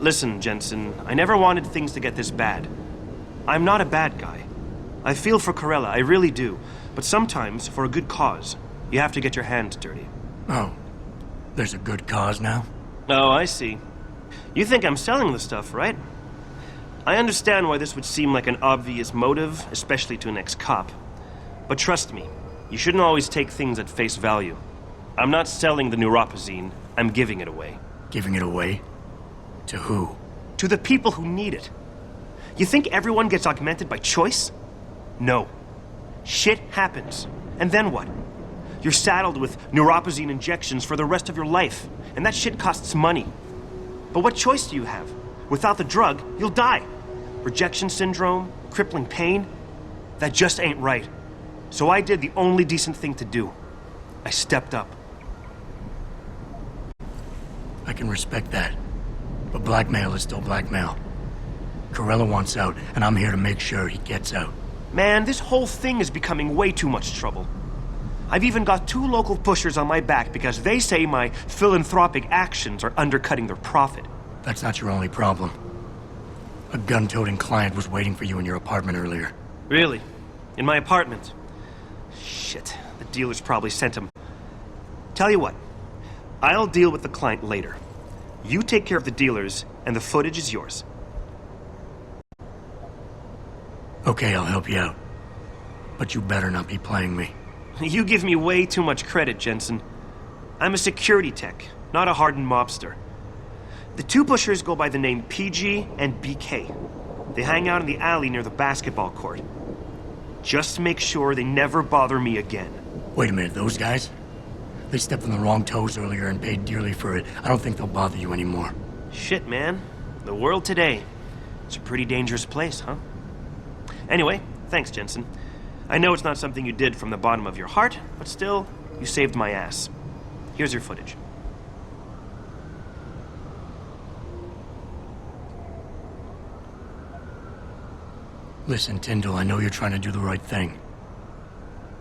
Listen, Jensen, I never wanted things to get this bad. I'm not a bad guy. I feel for Corella, I really do. But sometimes, for a good cause, you have to get your hands dirty. Oh, there's a good cause now? Oh, I see. You think I'm selling the stuff, right? I understand why this would seem like an obvious motive, especially to an ex-cop. But trust me, you shouldn't always take things at face value. I'm not selling the neuropazine, I'm giving it away. Giving it away? To who? To the people who need it. You think everyone gets augmented by choice? No. Shit happens. And then what? You're saddled with neuropazine injections for the rest of your life, and that shit costs money. But what choice do you have? Without the drug, you'll die. Rejection syndrome, crippling pain. That just ain't right. So I did the only decent thing to do. I stepped up. I can respect that. But blackmail is still blackmail. Corella wants out, and I'm here to make sure he gets out. Man, this whole thing is becoming way too much trouble. I've even got 2 local pushers on my back because they say my philanthropic actions are undercutting their profit. That's not your only problem. A gun-toting client was waiting for you in your apartment earlier. Really? In my apartment? Shit, the dealers probably sent him. Tell you what, I'll deal with the client later. You take care of the dealers, and the footage is yours. Okay, I'll help you out. But you better not be playing me. You give me way too much credit, Jensen. I'm a security tech, not a hardened mobster. The 2 pushers go by the name PG and BK. They hang out in the alley near the basketball court. Just make sure they never bother me again. Wait a minute, those guys? They stepped on the wrong toes earlier and paid dearly for it. I don't think they'll bother you anymore. Shit, man. The world today. It's a pretty dangerous place, huh? Anyway, thanks, Jensen. I know it's not something you did from the bottom of your heart, but still, you saved my ass. Here's your footage. Listen, Tyndall, I know you're trying to do the right thing.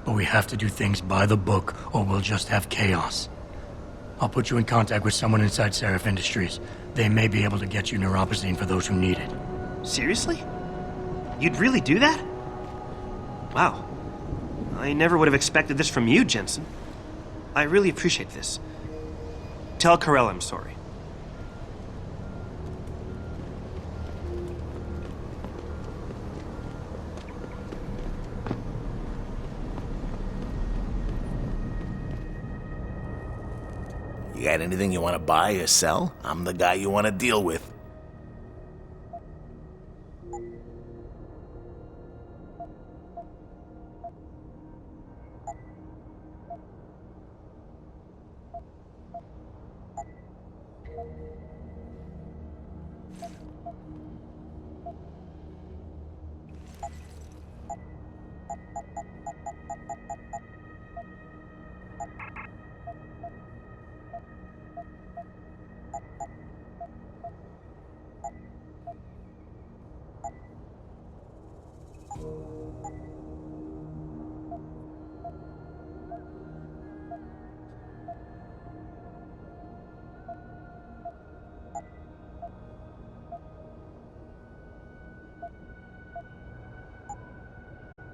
But we have to do things by the book, or we'll just have chaos. I'll put you in contact with someone inside Seraph Industries. They may be able to get you neuropazine for those who need it. Seriously? You'd really do that? Wow. I never would have expected this from you, Jensen. I really appreciate this. Tell Carell I'm sorry. You got anything you want to buy or sell? I'm the guy you want to deal with.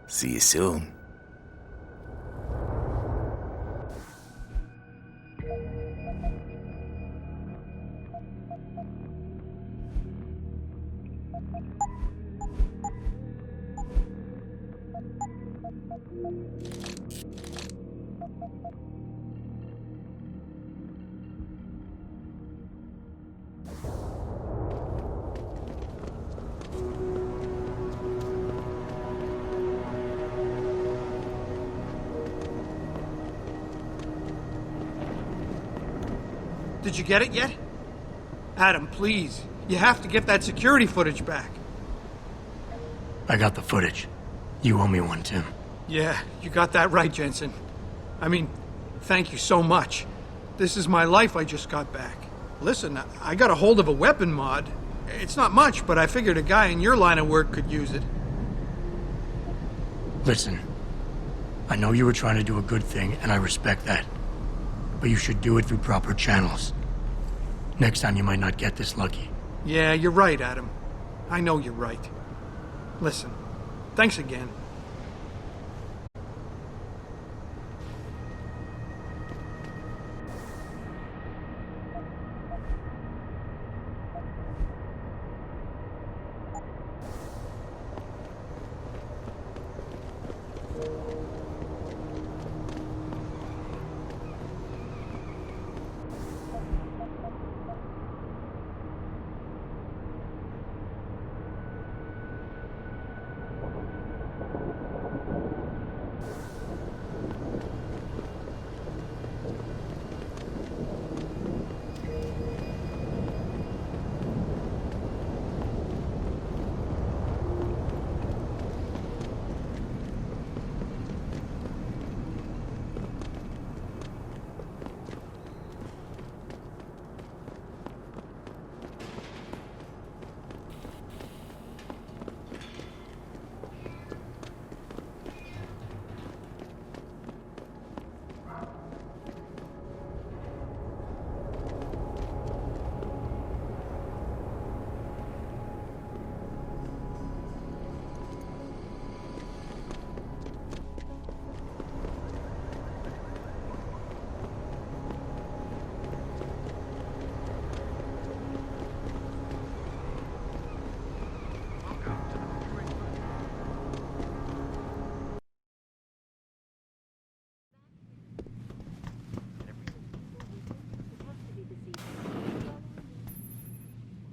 See you soon. Did you get it yet? Adam, please. You have to get that security footage back. I got the footage. You owe me one, Tim. Yeah, you got that right, Jensen. I mean, thank you so much. This is my life I just got back. Listen, I got a hold of a weapon mod. It's not much, but I figured a guy in your line of work could use it. Listen, I know you were trying to do a good thing, and I respect that. But you should do it through proper channels. Next time you might not get this lucky. Yeah, you're right, Adam. I know you're right. Listen, thanks again.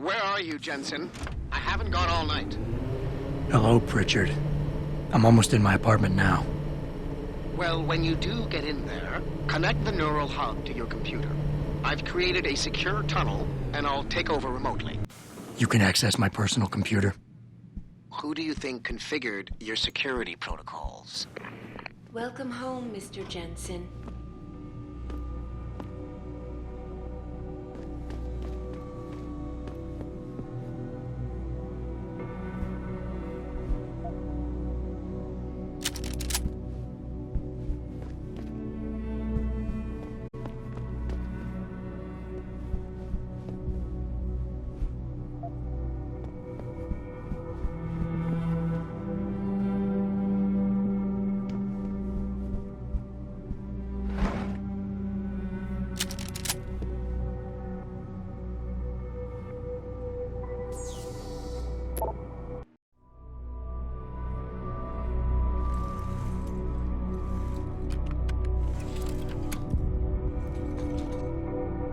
Where are you, Jensen? I haven't gone all night. Hello, Pritchard. I'm almost in my apartment now. Well, when you do get in there, connect the neural hub to your computer. I've created a secure tunnel, and I'll take over remotely. You can access my personal computer. Who do you think configured your security protocols? Welcome home, Mr. Jensen.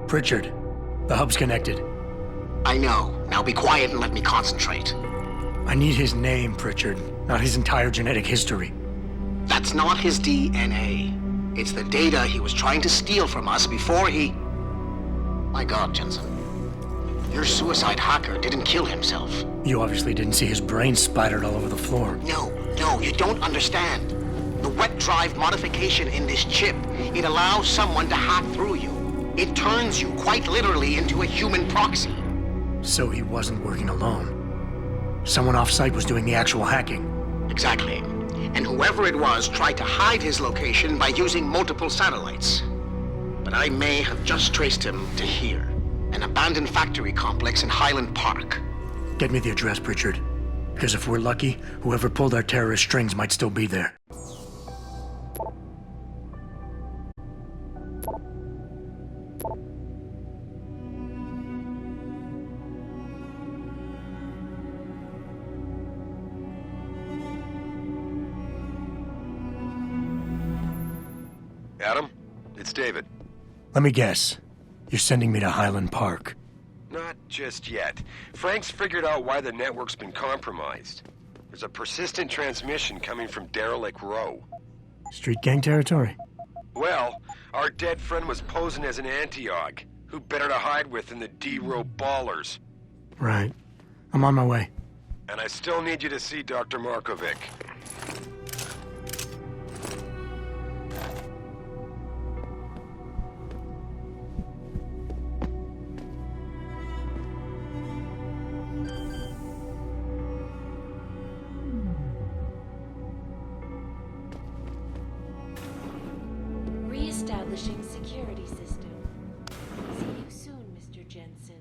Pritchard, the hub's connected. I know. Now be quiet and let me concentrate. I need his name, Pritchard, not his entire genetic history. That's not his DNA. It's the data he was trying to steal from us before he... My God, Jensen. Your suicide hacker didn't kill himself. You obviously didn't see his brain splattered all over the floor. No, you don't understand. The wet drive modification in this chip, it allows someone to hack through you. It turns you quite literally into a human proxy. So he wasn't working alone. Someone off-site was doing the actual hacking. Exactly. And whoever it was tried to hide his location by using multiple satellites. But I may have just traced him to here, an abandoned factory complex in Highland Park. Get me the address, Pritchard. Because if we're lucky, whoever pulled our terrorist strings might still be there. Adam, it's David. Let me guess. You're sending me to Highland Park. Not just yet. Frank's figured out why the network's been compromised. There's a persistent transmission coming from Derelict Row. Street gang territory? Well, our dead friend was posing as an Antioch. Who better to hide with than the D-Row ballers? Right. I'm on my way. And I still need you to see Dr. Markovic. Reestablishing security system. See you soon, Mr. Jensen.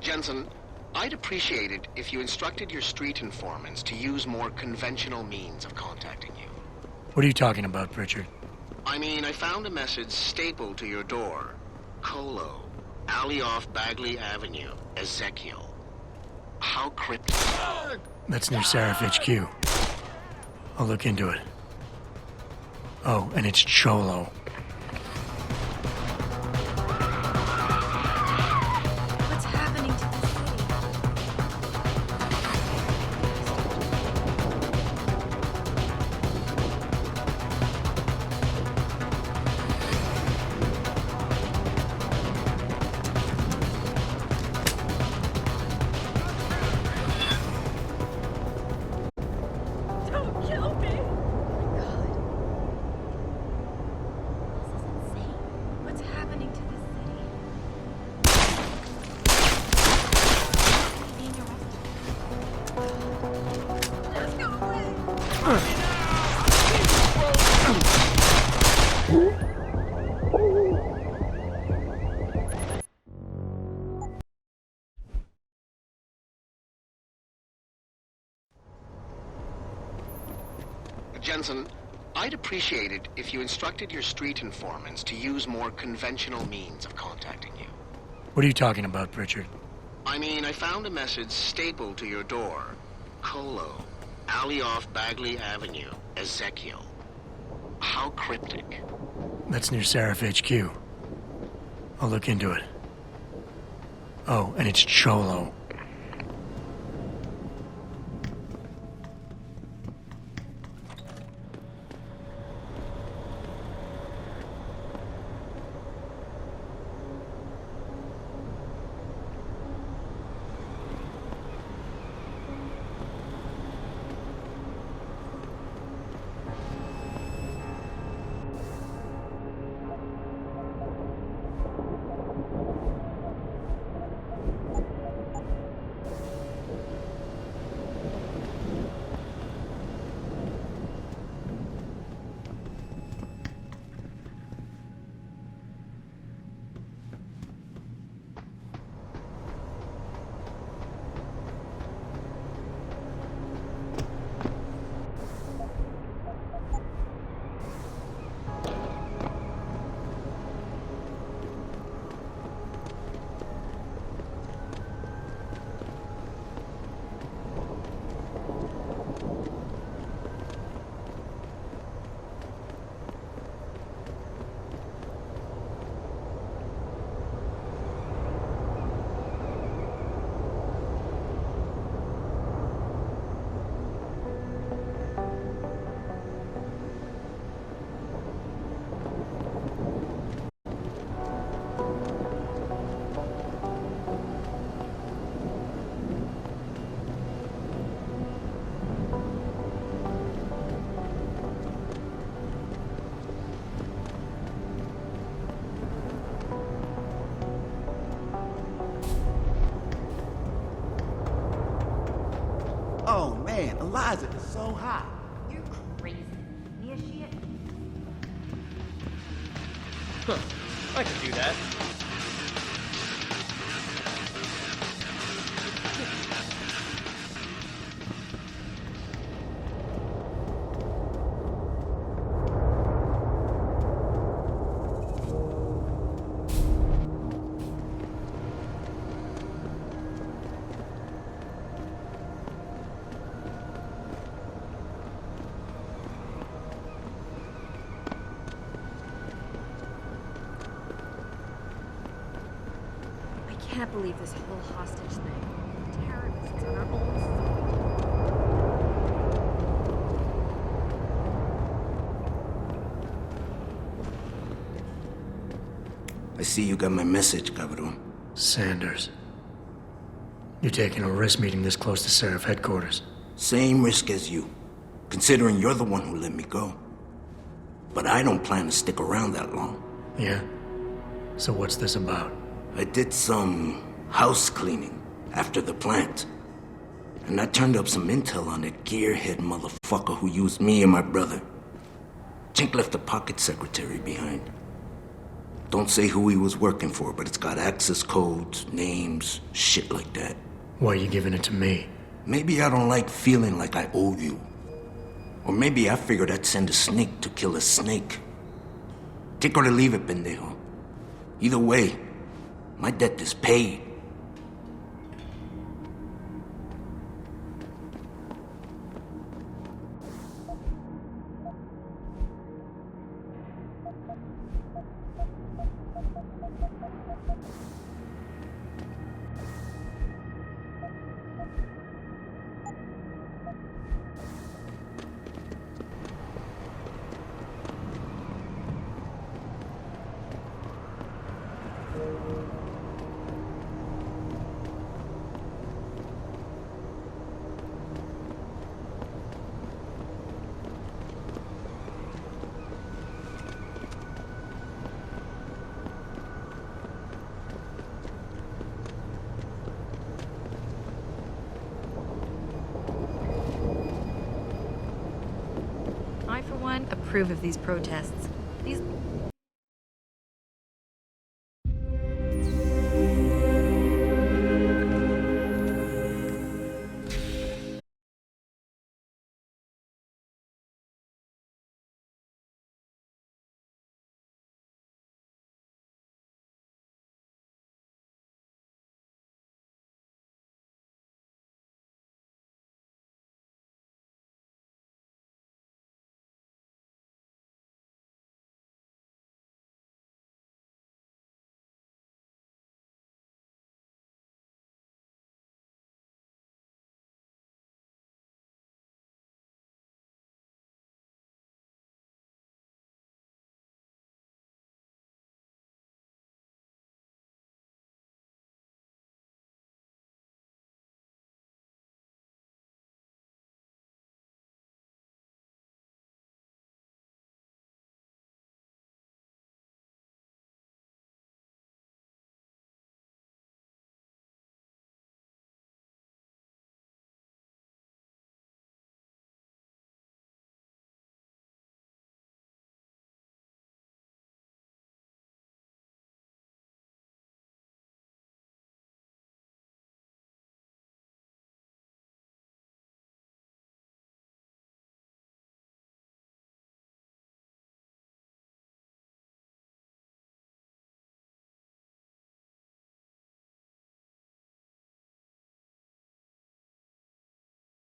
Jensen, I'd appreciate it if you instructed your street informants to use more conventional means of contacting you. What are you talking about, Pritchard? I mean, I found a message stapled to your door. Colo, alley off Bagley Avenue, Ezekiel. How cryptic. That's near Seraph HQ. I'll look into it. Oh, and it's Cholo. Jensen, I'd appreciate it if you instructed your street informants to use more conventional means of contacting you. What are you talking about, Pritchard? I mean, I found a message stapled to your door. Colo, alley off Bagley Avenue, Ezekiel. How cryptic. That's near Seraph HQ. I'll look into it. Oh, and it's Cholo. Man, Eliza is so hot. You're crazy. Me a shit? Huh. I can do that. I can't believe this whole hostage thing. Terrorists on our own I see you got my message, cabrón. Sanders. You're taking a risk meeting this close to Seraph headquarters. Same risk as you, considering you're the one who let me go. But I don't plan to stick around that long. Yeah? So what's this about? I did some house cleaning after the plant. And I turned up some intel on that gearhead motherfucker who used me and my brother. Chink left a pocket secretary behind. Don't say who he was working for, but it's got access codes, names, shit like that. Why are you giving it to me? Maybe I don't like feeling like I owe you. Or maybe I figured I'd send a snake to kill a snake. Take or to leave it, pendejo. Either way, my debt is paid. I, for one, approve of these protests. These